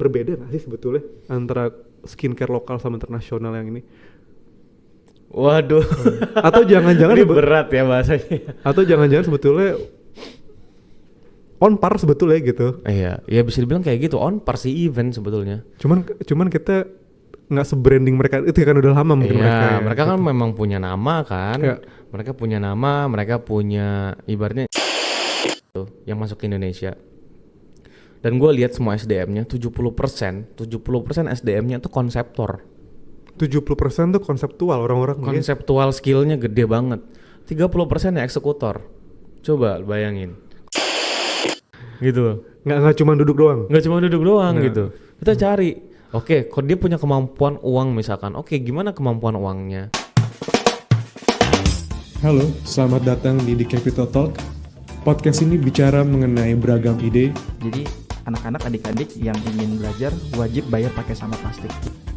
berbeda nggak sih sebetulnya antara skincare lokal sama internasional yang ini? Waduh. Atau jangan-jangan ini berat ya bahasanya. Atau jangan-jangan sebetulnya on par sebetulnya gitu? Iya, ya bisa dibilang kayak gitu, on par si event sebetulnya. Cuman kita nggak se-branding mereka itu kan udah lama mungkin mereka kan gitu. Memang punya nama kan. Mereka punya nama, mereka punya ibaratnya yang masuk ke Indonesia. Dan gue lihat semua SDM-nya 70% SDM-nya tuh konseptor. 70% tuh konseptual orang-orang. Konseptual skillnya gede banget. 30% ya eksekutor. Coba bayangin. Gitu. Nggak cuma duduk doang. Gitu. Kita cari. Oke, kalau dia punya kemampuan uang misalkan. Oke, gimana kemampuan uangnya? Halo, selamat datang di The Capital Talk. Podcast ini bicara mengenai beragam ide. Jadi anak-anak, adik-adik yang ingin belajar wajib bayar pakai sampah plastik.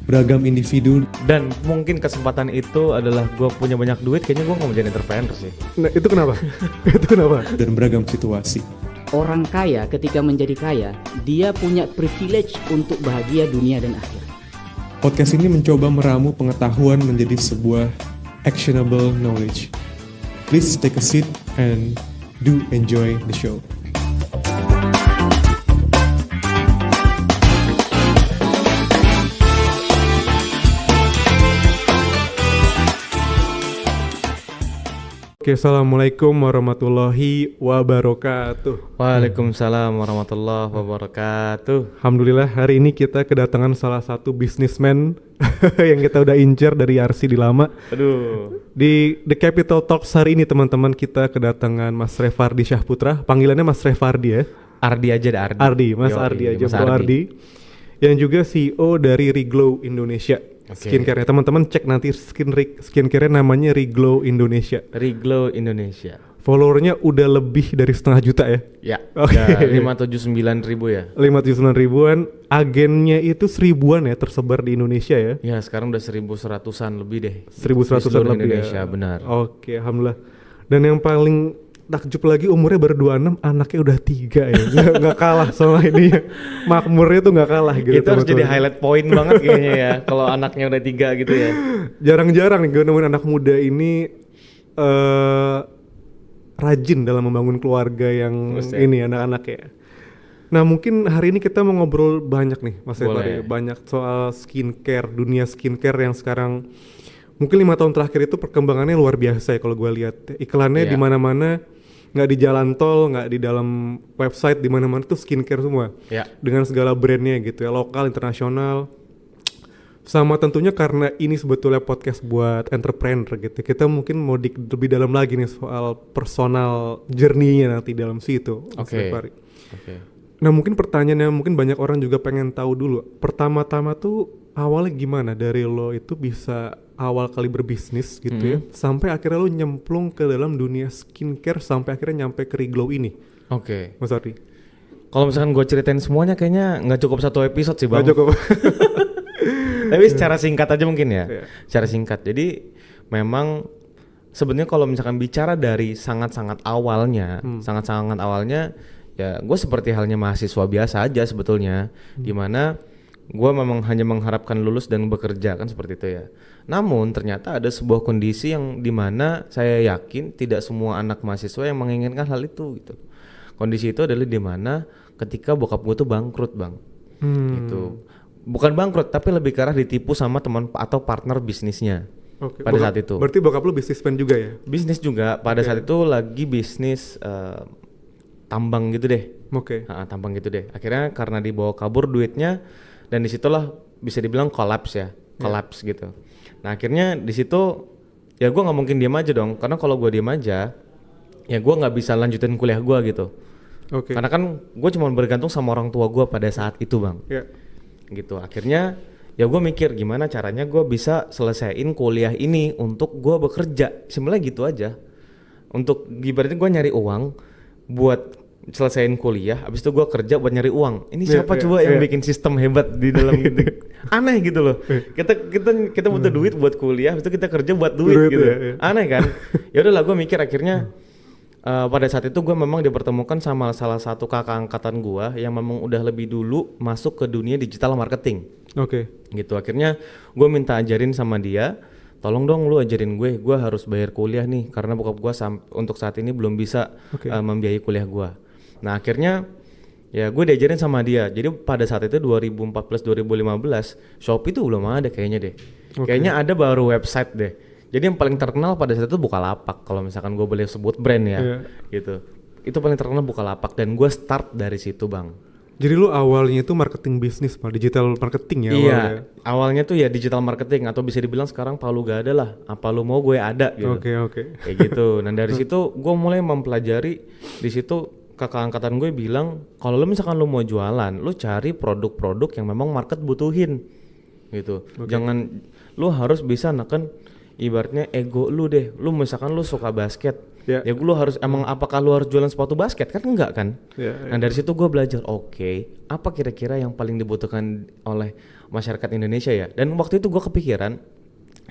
Beragam individu. Dan mungkin kesempatan itu adalah gue punya banyak duit, kayaknya gue gak mau jadi entrepreneur sih. Nah itu kenapa? Itu kenapa? Dan beragam situasi. Orang kaya ketika menjadi kaya, dia punya privilege untuk bahagia dunia dan akhirat. Podcast ini mencoba meramu pengetahuan menjadi sebuah actionable knowledge. Please take a seat and do enjoy the show. Oke, assalamualaikum warahmatullahi wabarakatuh. Waalaikumsalam warahmatullahi wabarakatuh. Alhamdulillah hari ini kita kedatangan salah satu bisnismen yang kita udah incer dari RC di lama. Aduh. Di The Capital Talks hari ini teman-teman kita kedatangan Mas Revardi Syahputra. Panggilannya Mas Revardi ya. Ardi aja dah Ardi. Ardi, Mas Ardi aja Bro Ardi. Yang juga CEO dari Reglow Indonesia. Skincare-nya teman-teman cek nanti skincare-nya namanya Reglow Indonesia. Reglow Indonesia. Followernya udah lebih dari 500 juta ya? Ya, udah 579 ribu ya. 579 ribuan, agennya itu 1000-an ya tersebar di Indonesia ya? Ya sekarang udah 1100-an lebih deh. 1100-an lebih Indonesia, ya? Benar. Oke, alhamdulillah. Dan yang paling takjub lagi umurnya baru 26, anaknya udah 3 ya. Nggak kalah sama ini ya. Makmurnya tuh nggak kalah gitu. Itu harus jadi highlight point banget kayaknya ya. Kalau anaknya udah 3 gitu ya. Jarang-jarang nih gue nemuin anak muda ini rajin dalam membangun keluarga yang ini anak-anaknya. Nah mungkin hari ini kita mau ngobrol banyak nih Mas Revardi. Banyak soal skincare, dunia skincare yang sekarang mungkin 5 tahun terakhir itu perkembangannya luar biasa ya kalau gue lihat. Iklannya di mana-mana, nggak di jalan tol, nggak di dalam website, di mana-mana tuh skincare semua. Dengan segala brandnya gitu ya, lokal, internasional. Sama tentunya karena ini sebetulnya podcast buat entrepreneur gitu. Kita mungkin mau lebih dalam lagi nih soal personal journey-nya nanti dalam situ. Oke. Nah mungkin pertanyaannya mungkin banyak orang juga pengen tahu dulu. Pertama-tama tuh awalnya gimana dari lo itu bisa awal kali berbisnis gitu ya, sampai akhirnya lo nyemplung ke dalam dunia skincare sampai akhirnya nyampe ke Reglow ini. Oke. Mas Ardi. Kalau misalkan gue ceritain semuanya kayaknya nggak cukup 1 episode sih bang. Nggak cukup. Tapi secara singkat aja mungkin ya. Secara singkat. Jadi memang sebenarnya kalau misalkan bicara dari sangat-sangat awalnya, sangat-sangat awalnya ya gue seperti halnya mahasiswa biasa aja sebetulnya, dimana gue memang hanya mengharapkan lulus dan bekerja kan seperti itu ya. Namun ternyata ada sebuah kondisi yang dimana saya yakin tidak semua anak mahasiswa yang menginginkan hal itu gitu. Kondisi itu adalah dimana ketika bokap gue tuh bangkrut bang, gitu. Bukan bangkrut tapi lebih ke arah ditipu sama teman atau partner bisnisnya. Pada saat itu. Berarti bokap lu bisnismen juga ya? Bisnis juga. Pada saat itu lagi bisnis tambang gitu deh. Tambang gitu deh. Akhirnya karena dibawa kabur duitnya. Dan disitulah bisa dibilang collapse ya, gitu. Nah akhirnya di situ ya gue nggak mungkin diam aja dong, karena kalau gue diam aja, ya gue nggak bisa lanjutin kuliah gue gitu. Karena kan gue cuma bergantung sama orang tua gue pada saat itu bang. Gitu. Akhirnya ya gue mikir gimana caranya gue bisa selesaiin kuliah ini untuk gue bekerja, sebenarnya gitu aja. Untuk ibaratnya gue nyari uang buat selesaiin kuliah, abis itu gue kerja buat nyari uang. Ini siapa coba yang bikin sistem hebat di dalam gitu? Aneh gitu loh. Kita butuh duit buat kuliah, abis itu kita kerja buat duit gitu. Aneh kan? Ya udahlah gue mikir akhirnya Pada saat itu gue memang dipertemukan sama salah satu kakak angkatan gue yang memang udah lebih dulu masuk ke dunia digital marketing. Gitu, akhirnya gue minta ajarin sama dia, tolong dong lu ajarin gue harus bayar kuliah nih karena bokap gue untuk saat ini belum bisa membiayai kuliah gue. Nah akhirnya ya gue diajarin sama dia. Jadi pada saat itu 2014-2015 Shopee itu belum ada kayaknya deh. Kayaknya ada baru website deh. Jadi yang paling terkenal pada saat itu Bukalapak kalau misalkan gue boleh sebut brand ya, gitu. Itu paling terkenal Bukalapak dan gue start dari situ bang. Jadi lu awalnya itu marketing bisnis, digital marketing ya? Iya, awalnya tuh ya digital marketing atau bisa dibilang sekarang Palu gak ada lah, apa lu mau gue ada gitu. Kayak gitu. Nah dari situ gue mulai mempelajari, di situ kakak angkatan gue bilang kalau lu misalkan lu mau jualan, lu cari produk-produk yang memang market butuhin gitu. Jangan, lu harus bisa neken ibaratnya ego lu deh. Lu misalkan lu suka basket, ya lu harus emang apakah lu harus jualan sepatu basket kan enggak kan? Nah dari situ gue belajar apa kira-kira yang paling dibutuhkan oleh masyarakat Indonesia ya. Dan waktu itu gue kepikiran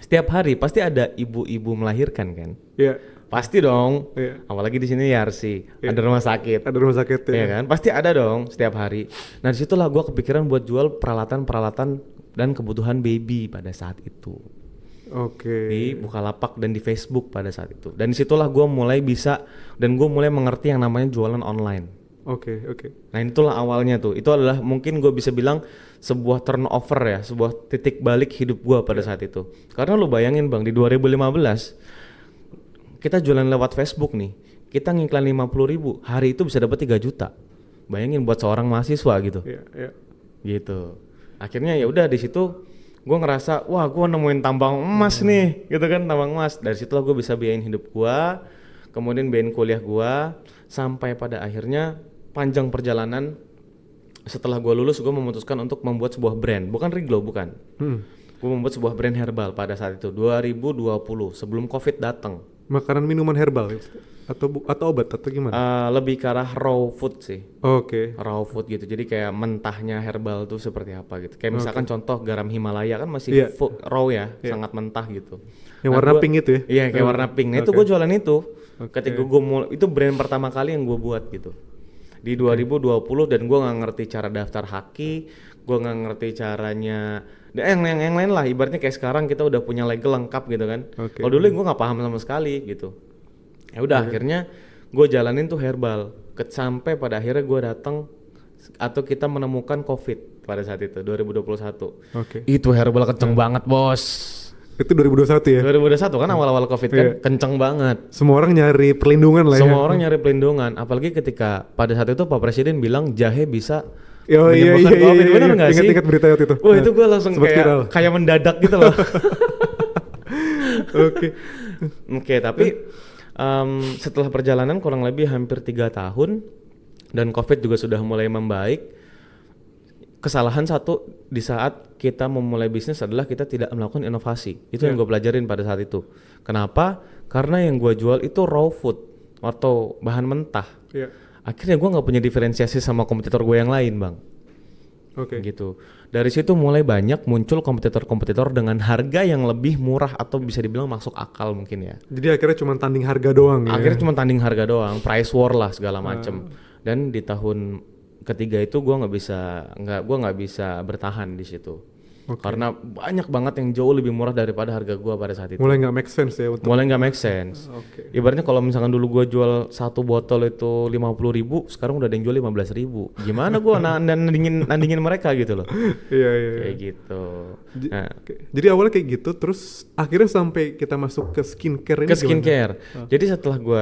setiap hari pasti ada ibu-ibu melahirkan kan? Pasti dong. Apalagi di sini YRC ada rumah sakit. Ada rumah sakit ya kan? Pasti ada dong setiap hari. Nah disitulah gue kepikiran buat jual peralatan-peralatan dan kebutuhan baby pada saat itu. Di Bukalapak dan di Facebook pada saat itu. Dan disitulah gue mulai bisa dan gue mulai mengerti yang namanya jualan online. Nah itulah awalnya tuh. Itu adalah mungkin gue bisa bilang sebuah turnover ya, sebuah titik balik hidup gue pada saat itu. Karena lu bayangin bang, di 2015 kita jualan lewat Facebook nih, kita ngiklan 50.000, hari itu bisa dapat 3 juta. Bayangin buat seorang mahasiswa gitu. Gitu. Akhirnya ya udah di situ gue ngerasa wah gue nemuin tambang emas nih gitu kan, tambang emas. Dari situlah gue bisa biayain hidup gue, kemudian biayain kuliah gue, sampai pada akhirnya panjang perjalanan setelah gue lulus gue memutuskan untuk membuat sebuah brand, bukan Riglo, bukan. Gue membuat sebuah brand herbal pada saat itu 2020 sebelum COVID datang. Makanan minuman herbal atau obat atau gimana? Lebih ke arah raw food sih. Raw food gitu. Jadi kayak mentahnya herbal tuh seperti apa gitu. Kayak misalkan contoh garam Himalaya kan masih raw ya, sangat mentah gitu. Yang warna pink itu ya? Iya, kayak warna pink. Nah itu gue jualan itu. Ketika gue mulai, itu brand pertama kali yang gue buat gitu. Di 2020 dan gue nggak ngerti cara daftar haki, gue nggak ngerti caranya. Dan yang lain lah, ibaratnya kayak sekarang kita udah punya legal lengkap gitu kan. Kalau dulu gue nggak paham sama sekali gitu. Ya udah akhirnya gue jalanin tuh herbal sampai pada akhirnya gue datang atau kita menemukan COVID pada saat itu 2021. Itu herbal kenceng banget bos. Itu 2021 ya? 2021 kan awal-awal COVID kan kenceng banget. Semua orang nyari perlindungan lah Semua orang nyari perlindungan, apalagi ketika pada saat itu Pak Presiden bilang jahe bisa menyembuhkan COVID. Benar nggak sih? Ingat berita waktu itu. Wah itu gue langsung kayak mendadak gitu loh. Oke, tapi setelah perjalanan kurang lebih hampir 3 tahun dan COVID juga sudah mulai membaik, kesalahan satu di saat kita memulai bisnis adalah kita tidak melakukan inovasi. Itu yang gue pelajarin pada saat itu. Kenapa? Karena yang gue jual itu raw food atau bahan mentah. Akhirnya gue nggak punya diferensiasi sama kompetitor gue yang lain bang. Gitu. Dari situ mulai banyak muncul kompetitor-kompetitor dengan harga yang lebih murah atau bisa dibilang masuk akal mungkin ya. Jadi akhirnya cuma tanding harga doang ya? Akhirnya cuma tanding harga doang, price war lah segala macem. Dan di tahun ketiga itu gue nggak bisa bertahan di situ. Karena banyak banget yang jauh lebih murah daripada harga gue pada saat itu. Mulai nggak make sense ya? Mulai nggak make sense. Ibaratnya kalau misalkan dulu gue jual 1 botol itu 50.000, sekarang udah ada yang jual 15.000. Gimana gue nandingin mereka gitu loh. Kayak gitu. Jadi awalnya kayak gitu, terus akhirnya sampai kita masuk ke skincare ini. Ke skincare. Jadi setelah gue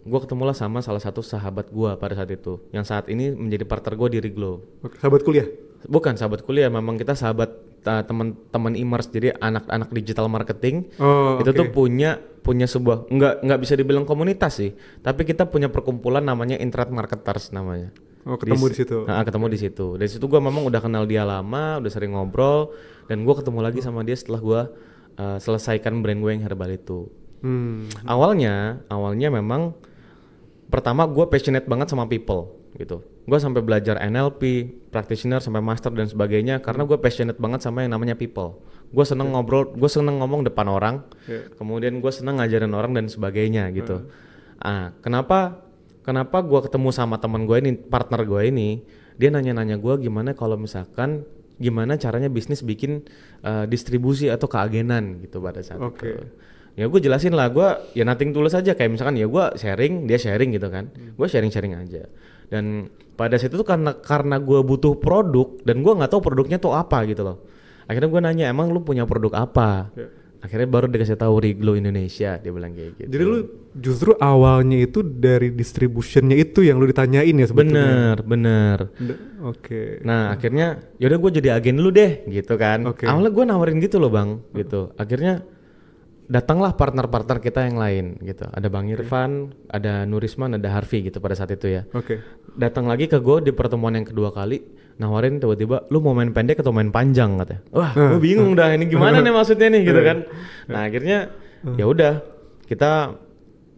ketemulah sama salah satu sahabat gue pada saat itu, yang saat ini menjadi partner gue di Riglo. Sahabat kuliah? Bukan sahabat kuliah, memang kita sahabat teman-teman e-commerce. Jadi anak-anak digital marketing itu tuh punya sebuah nggak bisa dibilang komunitas sih, tapi kita punya perkumpulan namanya Internet Marketers namanya. Ketemu di situ. Ketemu di situ. Dari situ gue memang udah kenal dia lama, udah sering ngobrol, dan gue ketemu lagi sama dia setelah gue selesaikan brand gue yang herbal itu. Awalnya memang pertama gue passionate banget sama people gitu. Gue sampai belajar NLP, practitioner sampai master dan sebagainya karena gue passionate banget sama yang namanya people. Gue seneng ngobrol, gue seneng ngomong depan orang, kemudian gue seneng ngajarin orang dan sebagainya gitu. Kenapa gue ketemu sama teman gue ini, partner gue ini, dia nanya-nanya gue gimana kalau misalkan gimana caranya bisnis bikin distribusi atau keagenan gitu pada saat itu. Ya gue jelasin lah, gue ya nothing tulus aja, kayak misalkan ya gue sharing, dia sharing gitu kan, gue sharing aja. Dan pada saat itu tuh karena gue butuh produk dan gue nggak tahu produknya tuh apa gitu loh. Akhirnya gue nanya, emang lu punya produk apa? Akhirnya baru dikasih tahu Riglo Indonesia, dia bilang kayak gitu. Jadi lu justru awalnya itu dari distributionnya itu yang lu ditanyain ya sebetulnya? Bener. Nah akhirnya yaudah gue jadi agen lu deh gitu kan. Awalnya gue nawarin gitu loh bang, gitu. Akhirnya datanglah partner-partner kita yang lain gitu. Ada Bang Irfan, ada Nurisman, ada Harvey gitu pada saat itu ya. Datang lagi ke gue di pertemuan yang kedua kali, nawarin tiba-tiba, lu mau main pendek atau main panjang katanya. Wah, gue bingung dah ini gimana nih maksudnya nih gitu kan. Nah akhirnya ya udah kita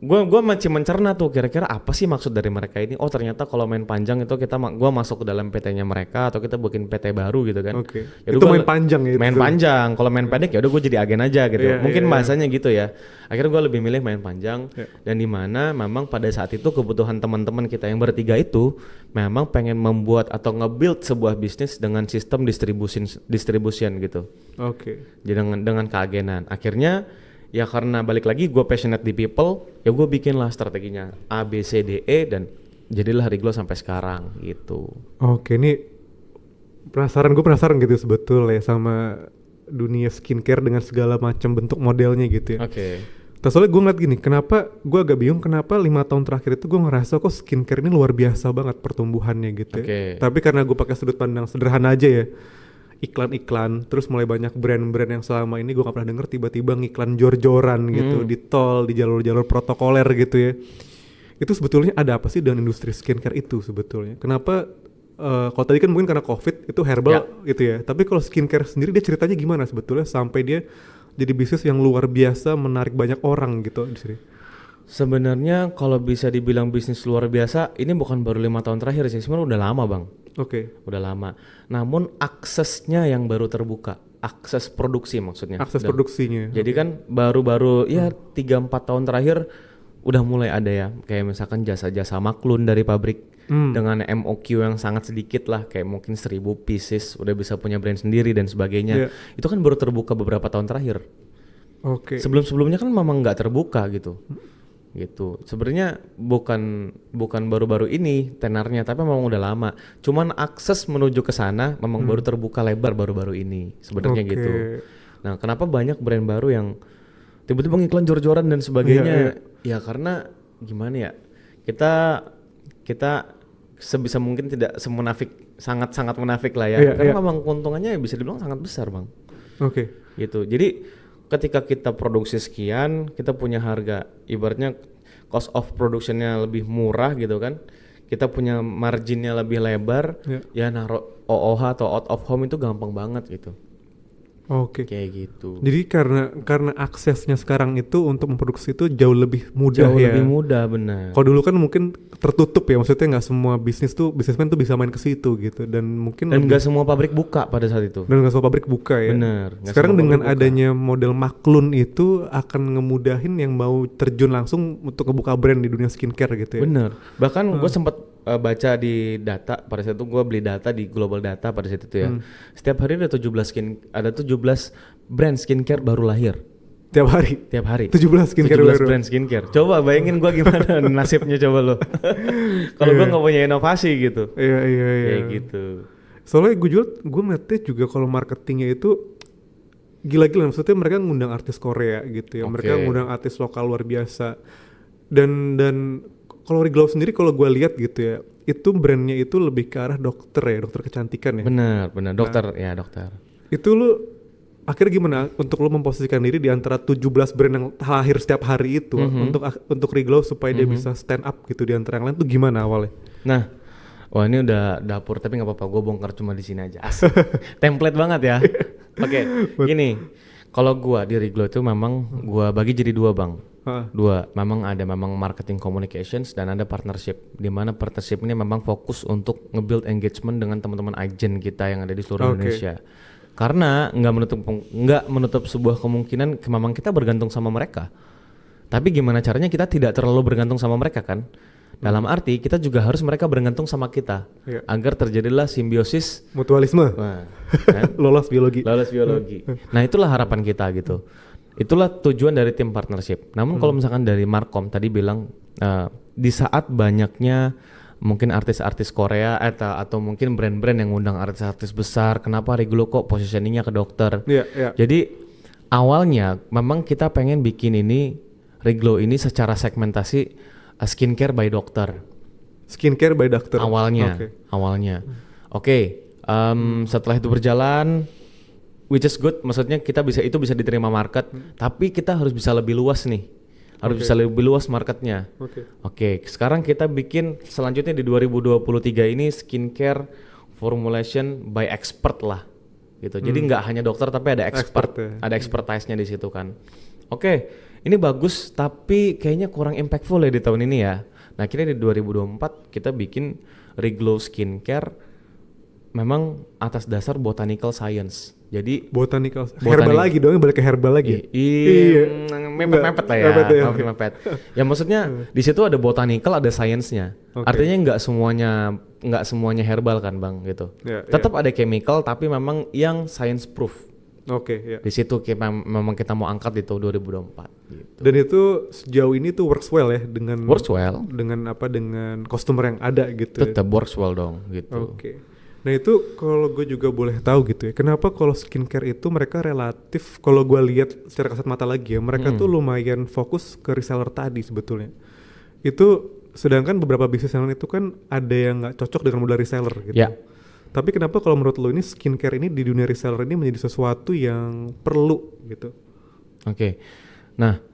gue masih mencerna tuh kira-kira apa sih maksud dari mereka ini. Oh ternyata kalau main panjang itu gue masuk ke dalam PT-nya mereka atau kita bikin PT baru gitu kan. Itu main panjang ya? Main panjang. Kalau main pendek ya udah gue jadi agen aja gitu. Mungkin bahasanya gitu ya. Akhirnya gue lebih milih main panjang. Dan di mana memang pada saat itu kebutuhan teman-teman kita yang bertiga itu memang pengen membuat atau nge-build sebuah bisnis dengan sistem distribution gitu. Jadi dengan keagenan. Akhirnya ya karena balik lagi gue passionate di people, ya gue bikin lah strateginya A, B, C, D, E dan jadilah Riglo sampai sekarang gitu. Ini gue penasaran gitu sebetulnya sama dunia skincare dengan segala macam bentuk modelnya gitu ya. Terus soalnya gue ngeliat gini, kenapa gue agak bingung kenapa 5 tahun terakhir itu gue ngerasa kok skincare ini luar biasa banget pertumbuhannya gitu ya. Tapi karena gue pakai sudut pandang sederhana aja ya, iklan-iklan, terus mulai banyak brand-brand yang selama ini gue gak pernah denger tiba-tiba ngiklan jor-joran gitu di tol, di jalur-jalur protokoler gitu ya. Itu sebetulnya ada apa sih dengan industri skincare itu sebetulnya? Kenapa, kalau tadi kan mungkin karena COVID itu herbal gitu ya, tapi kalau skincare sendiri dia ceritanya gimana sebetulnya sampai dia jadi bisnis yang luar biasa menarik banyak orang gitu di sini? Sebenarnya kalau bisa dibilang bisnis luar biasa, ini bukan baru 5 tahun terakhir sih, sebenarnya udah lama bang. Udah lama. Namun aksesnya yang baru terbuka, akses produksi maksudnya. Akses produksinya. Jadi kan baru-baru ya 3-4 tahun terakhir udah mulai ada ya, kayak misalkan jasa-jasa maklun dari pabrik dengan MOQ yang sangat sedikit lah, kayak mungkin 1000 pieces udah bisa punya brand sendiri dan sebagainya. Itu kan baru terbuka beberapa tahun terakhir. Sebelum-sebelumnya kan memang nggak terbuka gitu. Sebenarnya bukan baru-baru ini tenarnya, tapi memang udah lama. Cuman akses menuju ke sana memang baru terbuka lebar baru-baru ini sebenarnya gitu. Nah, kenapa banyak brand baru yang tiba-tiba ngiklan jor-joran dan sebagainya? Ya karena gimana ya? Kita sebisa mungkin tidak semunafik, sangat-sangat munafik lah ya. Karena memang keuntungannya bisa dibilang sangat besar, Bang. Gitu. Jadi ketika kita produksi sekian, kita punya harga, ibaratnya cost of productionnya lebih murah gitu kan, kita punya marginnya lebih lebar, ya naruh OOH atau out of home itu gampang banget gitu. Kayak gitu. Jadi karena aksesnya sekarang itu untuk memproduksi itu jauh lebih mudah ya. Lebih mudah, benar. Kalau dulu kan mungkin tertutup ya, maksudnya nggak semua bisnismen tuh bisa main ke situ gitu, dan nggak semua pabrik buka pada saat itu. Dan nggak semua pabrik buka ya. Benar. Sekarang dengan adanya model maklun itu akan ngemudahin yang mau terjun langsung untuk ngebuka brand di dunia skincare gitu ya. Benar. Bahkan gue sempat baca di data pada saat itu, gue beli data di Global Data pada saat itu ya. Setiap hari ada 17 brand skincare baru lahir. Tiap hari 17 skincare 17 brand skincare. Coba bayangin gue gimana nasibnya coba lo. Kalau gue nggak punya inovasi gitu. Iya. Kayak gitu. Soalnya gue ngeliatnya juga kalau marketingnya itu gila-gila. Maksudnya mereka ngundang artis Korea gitu ya. Mereka ngundang artis lokal luar biasa. Dan kalau Riglo sendiri kalau gue lihat gitu ya, itu brandnya itu lebih ke arah dokter kecantikan ya. Benar, dokter. Itu lu akhirnya gimana untuk lu memposisikan diri di antara 17 brand yang lahir setiap hari itu untuk Riglo supaya dia bisa stand up gitu di antara yang lain tuh gimana awalnya? Nah, wah ini udah dapur tapi nggak apa-apa, gue bongkar cuma di sini aja. Template banget ya. Gini, kalau gue di Riglo itu memang gue bagi jadi 2 bang. Dua, memang ada marketing communications dan ada partnership, di mana partnership ini memang fokus untuk nge-build engagement dengan teman-teman agen kita yang ada di seluruh Indonesia. Karena nggak menutup sebuah kemungkinan memang kita bergantung sama mereka. Tapi gimana caranya kita tidak terlalu bergantung sama mereka kan? Dalam arti kita juga harus mereka bergantung sama kita agar terjadilah simbiosis mutualisme. Nah, kan? Lolos biologi. Nah, itulah harapan kita gitu. Itulah tujuan dari tim partnership. Namun kalau misalkan dari Markom tadi bilang di saat banyaknya mungkin artis-artis Korea atau mungkin brand-brand yang ngundang artis-artis besar, kenapa Reglo kok positioningnya ke dokter? Jadi awalnya memang kita pengen bikin ini Reglo ini secara segmentasi skincare by dokter. Skincare by dokter. Awalnya. Setelah itu berjalan, which is good, maksudnya kita bisa diterima market, tapi kita harus bisa lebih luas nih. Harus bisa lebih luas marketnya. Sekarang kita bikin selanjutnya di 2023 ini skincare formulation by expert lah. Gitu. Jadi nggak hanya dokter tapi ada expert ada expertise-nya di situ kan. Ini bagus tapi kayaknya kurang impactful ya di tahun ini ya. Nah, akhirnya di 2024 kita bikin Reglo Skincare memang atas dasar botanical science. Jadi herbal lagi dong, balik ke herbal lagi. Iya, mepet lah ya. Mepet. Ya maksudnya di situ ada botanical, ada science-nya. Artinya nggak semuanya herbal kan, Bang, gitu. Tetap ada chemical tapi memang yang science proof. Di situ memang kita mau angkat di tahun 2024 gitu. Dan itu sejauh ini tuh works well ya dengan customer yang ada gitu. Tetap works well dong gitu. Nah itu kalau gue juga boleh tahu gitu ya, kenapa kalau skincare itu mereka relatif, kalau gue lihat secara kasat mata lagi ya, mereka tuh lumayan fokus ke reseller tadi sebetulnya. Itu sedangkan beberapa bisnis yang lain itu kan ada yang nggak cocok dengan modal reseller gitu. Tapi kenapa kalau menurut lo ini skincare ini di dunia reseller ini menjadi sesuatu yang perlu gitu? Nah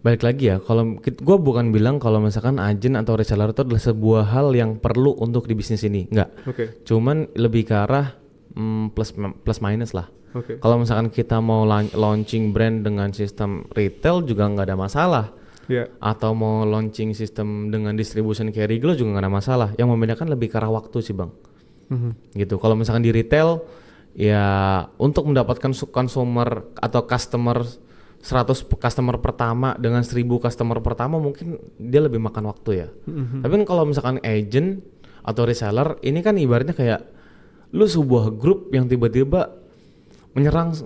balik lagi ya, kalau gue bukan bilang kalau misalkan agen atau reseller itu adalah sebuah hal yang perlu untuk di bisnis ini, enggak. Cuman lebih ke arah plus minus lah. Kalau misalkan kita mau launching brand dengan sistem retail juga nggak ada masalah. Atau mau launching sistem dengan distribution kayak Reglo juga nggak ada masalah. Yang membedakan lebih ke arah waktu sih, Bang. Gitu. Kalau misalkan di retail ya untuk mendapatkan consumer atau customer 100 customer pertama dengan 1000 customer pertama mungkin dia lebih makan waktu ya. Tapi kan kalau misalkan agent atau reseller ini kan ibaratnya kayak lu sebuah grup yang tiba-tiba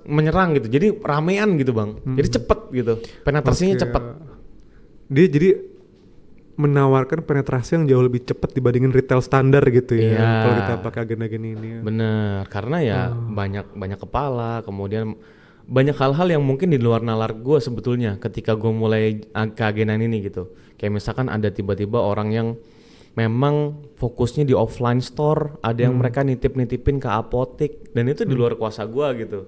menyerang gitu. Jadi ramean gitu, Bang. Jadi cepet gitu. Penetrasinya cepet. Dia jadi menawarkan penetrasi yang jauh lebih cepat dibandingin retail standar gitu ya. Kalau kita pakai agen-agen ini. Bener, karena ya banyak kepala, kemudian banyak hal-hal yang mungkin di luar nalar gue sebetulnya ketika gue mulai keagenan ini gitu. Kayak misalkan ada tiba-tiba orang yang memang fokusnya di offline store, ada yang mereka nitip-nitipin ke apotek, dan itu di luar kuasa gue gitu.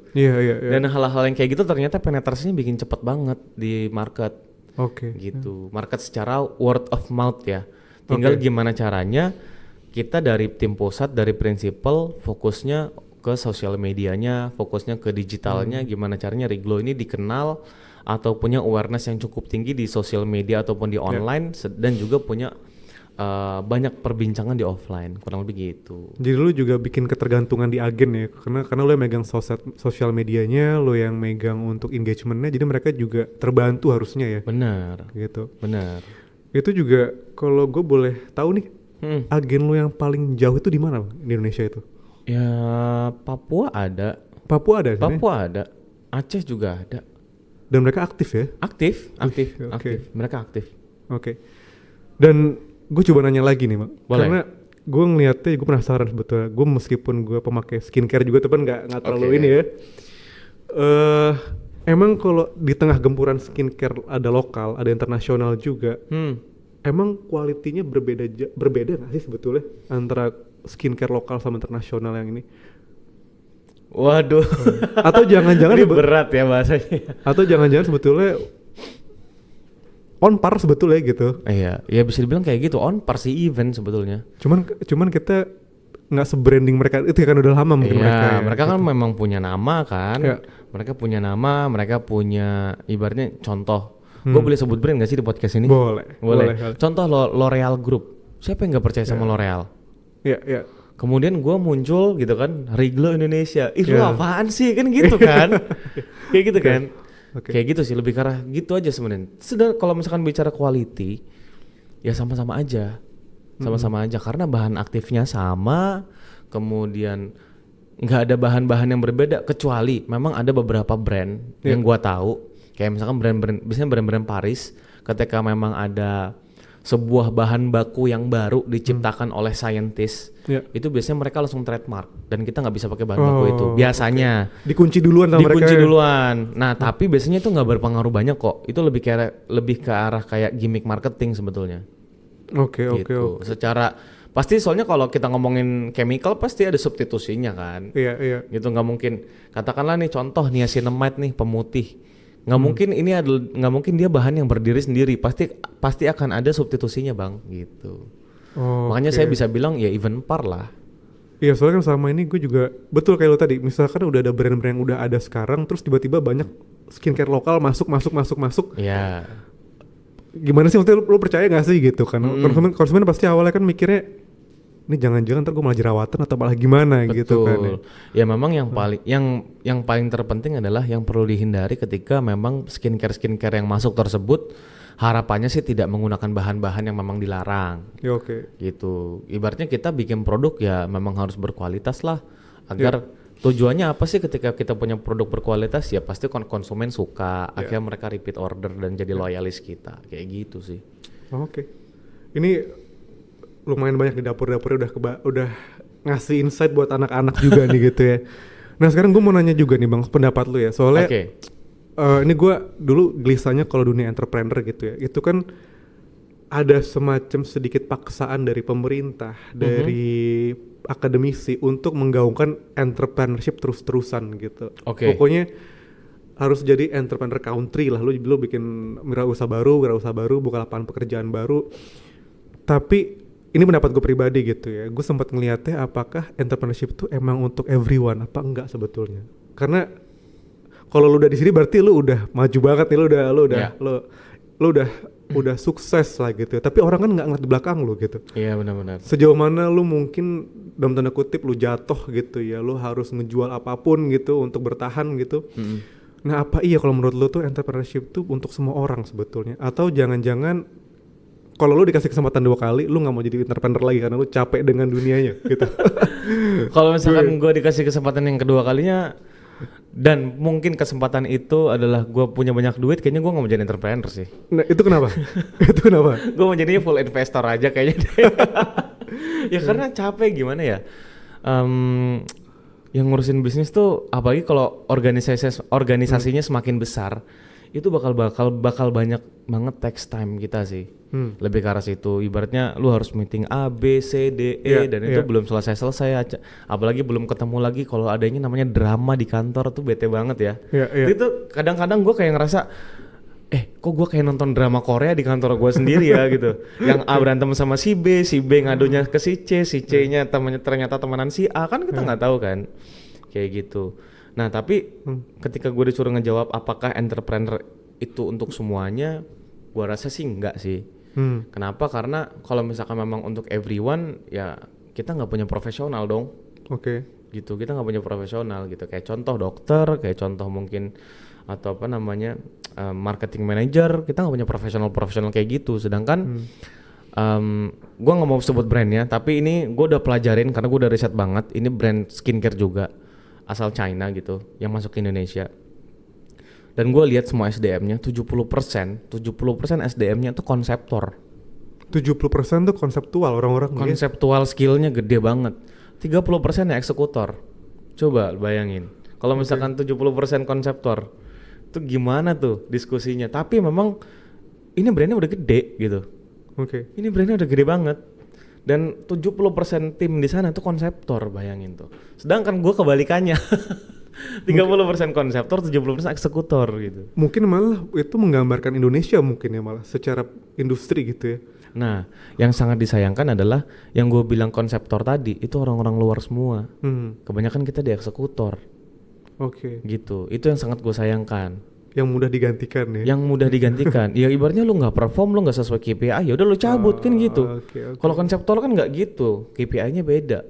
Dan hal-hal yang kayak gitu ternyata penetrasinya bikin cepet banget di market. Gitu. Market secara word of mouth ya. Tinggal gimana caranya kita dari tim pusat, dari prinsipal fokusnya ke sosial medianya, fokusnya ke digitalnya, gimana caranya Reglo ini dikenal atau punya awareness yang cukup tinggi di sosial media ataupun di online dan juga punya banyak perbincangan di offline, kurang lebih gitu. Jadi lu juga bikin ketergantungan di agen ya, karena lu yang megang sosial medianya, lu yang megang untuk engagementnya, jadi mereka juga terbantu harusnya ya. Benar. Gitu. Benar. Itu juga kalau gue boleh tahu nih, agen lu yang paling jauh itu di mana di Indonesia itu? Ya Papua ada. Papua ada. Aceh juga ada. Dan mereka aktif ya? Aktif. Mereka aktif. Dan gue coba nanya lagi nih, Bang. Boleh. Karena gue ngeliatnya, gue penasaran sebetulnya. Gue meskipun gue pemakai skincare juga, tapi nggak terlalu ini ya. Emang kalau di tengah gempuran skincare ada lokal, ada internasional juga. Emang kualitinya berbeda nggak sih sebetulnya antara skincare lokal sama internasional yang ini? Waduh. Atau jangan-jangan ini berat ya bahasanya. Atau jangan-jangan sebetulnya on par sebetulnya gitu. Iya, ya bisa dibilang kayak gitu, on par si event sebetulnya. Cuman kita nggak se-branding mereka itu kan udah lama mungkin mereka kan memang punya nama kan. Mereka punya nama, mereka punya ibaratnya contoh. Gue boleh sebut brand nggak sih di podcast ini? Boleh. Contoh L'Oreal Group. Siapa yang nggak percaya sama L'Oreal? Iya. Kemudian gue muncul gitu kan, Reglo Indonesia. Lu apaan sih kan gitu kan? Kayak gitu kan. Kayak gitu sih, lebih ke arah gitu aja sebenarnya. Sedang kalau misalkan bicara quality, ya sama-sama aja. Sama-sama aja karena bahan aktifnya sama, kemudian nggak ada bahan-bahan yang berbeda kecuali memang ada beberapa brand yang gua tahu, kayak misalkan biasanya brand-brand Paris, ketika memang ada sebuah bahan baku yang baru diciptakan oleh saintis, itu biasanya mereka langsung trademark dan kita nggak bisa pakai bahan baku itu biasanya. Dikunci duluan sama mereka. Dikunci duluan. Nah tapi biasanya itu nggak berpengaruh banyak kok. Itu lebih ke arah kayak gimmick marketing sebetulnya. Oke. Secara pasti soalnya kalau kita ngomongin chemical pasti ada substitusinya kan. Iya. Gitu nggak mungkin. Katakanlah nih contoh niacinamide nih pemutih. Nggak mungkin dia bahan yang berdiri sendiri. Pasti akan ada substitusinya bang. Gitu. Makanya saya bisa bilang ya even par lah. Iya soalnya kan selama ini gue juga betul kayak lo tadi. Misalkan udah ada brand-brand yang udah ada sekarang, terus tiba-tiba banyak skincare lokal masuk. Iya. Gimana sih maksudnya lo percaya gak sih gitu kan? Konsumen pasti awalnya kan mikirnya ini jangan-jangan ntar gue malah jerawatan atau malah gimana. Betul. Gitu kan ya memang yang paling terpenting adalah yang perlu dihindari ketika memang skincare yang masuk tersebut harapannya sih tidak menggunakan bahan-bahan yang memang dilarang. Ya oke. Gitu. Ibaratnya kita bikin produk ya memang harus berkualitas lah agar tujuannya apa sih ketika kita punya produk berkualitas ya pasti konsumen suka, akhirnya mereka repeat order dan jadi loyalis kita, kayak gitu sih. Oke. Ini lumayan banyak di dapur-dapurnya udah ngasih insight buat anak-anak juga nih gitu ya. Nah sekarang gue mau nanya juga nih bang pendapat lu ya soalnya ini gue dulu gelisahnya kalau dunia entrepreneur gitu ya, itu kan ada semacam sedikit paksaan dari pemerintah, dari akademisi untuk menggaungkan entrepreneurship terus-terusan gitu. Pokoknya harus jadi entrepreneur country lah, lu bikin wirausaha baru, buka lapangan pekerjaan baru. Tapi ini pendapat gue pribadi gitu ya, gue sempat ngeliatnya apakah entrepreneurship itu emang untuk everyone apa enggak sebetulnya. Karena kalau lu udah di sini berarti lu udah maju banget nih, lu udah sukses lah gitu ya. Tapi orang kan nggak ngeliat di belakang lu gitu. Iya benar-benar. Sejauh mana lu mungkin dalam tanda kutip lu jatuh gitu ya, lu harus ngejual apapun gitu untuk bertahan gitu. Nah apa iya kalau menurut lu tuh entrepreneurship tuh untuk semua orang sebetulnya? Atau jangan-jangan kalau lu dikasih kesempatan 2 kali, lu nggak mau jadi entrepreneur lagi karena lu capek dengan dunianya gitu? Kalau misalkan gue dikasih kesempatan yang kedua kalinya dan mungkin kesempatan itu adalah gue punya banyak duit, kayaknya gue gak mau jadi entrepreneur sih. Nah itu kenapa? Gue mau jadinya full investor aja kayaknya deh. Ya karena capek gimana ya, yang ngurusin bisnis tuh apalagi kalau organisasinya semakin besar, itu bakal banyak banget takes time kita sih. Lebih ke arah situ. Ibaratnya lu harus meeting A, B, C, D, E dan itu belum selesai apalagi belum ketemu lagi kalau adanya namanya drama di kantor tuh bete banget ya. Itu kadang-kadang gue kayak ngerasa kok gue kayak nonton drama Korea di kantor gue sendiri ya gitu. Yang A berantem sama si B ngadunya ke si C-nya ternyata temenan si A, kan kita nggak tahu kan. Kayak gitu. Nah tapi ketika gue disuruh ngejawab apakah entrepreneur itu untuk semuanya, gue rasa sih enggak sih. Kenapa? Karena kalau misalkan memang untuk everyone ya kita nggak punya profesional dong. Gitu, kita nggak punya profesional gitu. Kayak contoh dokter, kayak contoh mungkin atau apa namanya marketing manager, kita nggak punya profesional kayak gitu. Sedangkan gue nggak mau sebut brandnya, tapi ini gue udah pelajarin karena gue udah riset banget. Ini brand skincare juga asal China gitu yang masuk ke Indonesia. Dan gue lihat semua SDM-nya 70% SDM-nya tuh konseptor. 70% tuh konseptual orang-orang. Konseptual skillnya gede banget. 30% ya eksekutor. Coba bayangin. Kalau misalkan 70% konseptor, tuh gimana tuh diskusinya? Tapi memang ini brandnya udah gede gitu. Ini brandnya udah gede banget. Dan 70% tim di sana tuh konseptor, bayangin tuh. Sedangkan gue kebalikannya. 30% konseptor, 70% eksekutor gitu. Mungkin malah itu menggambarkan Indonesia mungkin ya malah secara industri gitu ya. Nah, yang sangat disayangkan adalah yang gue bilang konseptor tadi itu orang-orang luar semua. Kebanyakan kita di eksekutor. Gitu. Itu yang sangat gue sayangkan. Yang mudah digantikan ya. Yang mudah digantikan. Ya ibaratnya lu nggak perform, lu nggak sesuai KPI, ya udah lu cabut kan gitu. Kalau konseptor kan nggak gitu. KPI-nya beda.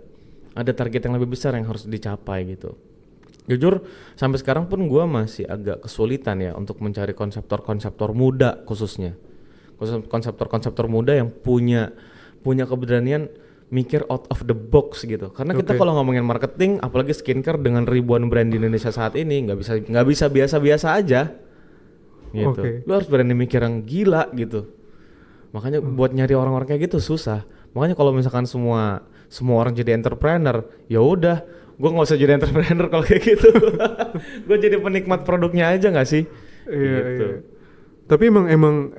Ada target yang lebih besar yang harus dicapai gitu. Jujur sampai sekarang pun gue masih agak kesulitan ya untuk mencari konseptor muda khususnya. Konseptor muda yang punya keberanian mikir out of the box gitu. Karena kita kalau ngomongin marketing, apalagi skincare dengan ribuan brand di Indonesia saat ini nggak bisa biasa-biasa aja. Gitu. Lu harus berani mikir yang gila gitu. Makanya buat nyari orang-orang kayak gitu susah. Makanya kalau misalkan semua orang jadi entrepreneur, ya udah, gue nggak usah jadi entrepreneur kalau kayak gitu. Gue jadi penikmat produknya aja nggak sih? Iya, gitu. Iya. Tapi emang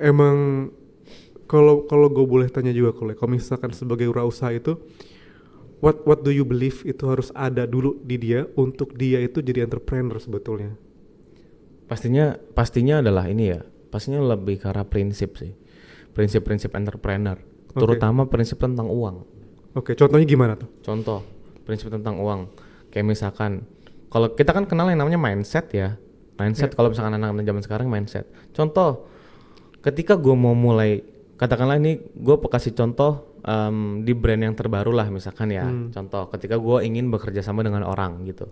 kalau gue boleh tanya juga, kalau misalkan sebagai wirausaha itu, what do you believe itu harus ada dulu di dia untuk dia itu jadi entrepreneur sebetulnya? Pastinya adalah ini ya. Pastinya lebih ke arah prinsip sih. Prinsip entrepreneur. Terutama prinsip tentang uang. Contohnya gimana tuh? Contoh prinsip tentang uang. Kayak misalkan kalau kita kan kenal yang namanya mindset ya. Mindset kalau misalkan anak-anak zaman sekarang mindset. Contoh, ketika gue mau mulai, katakanlah ini gue kasih contoh di brand yang terbaru lah misalkan ya. Contoh, ketika gue ingin bekerja sama dengan orang gitu.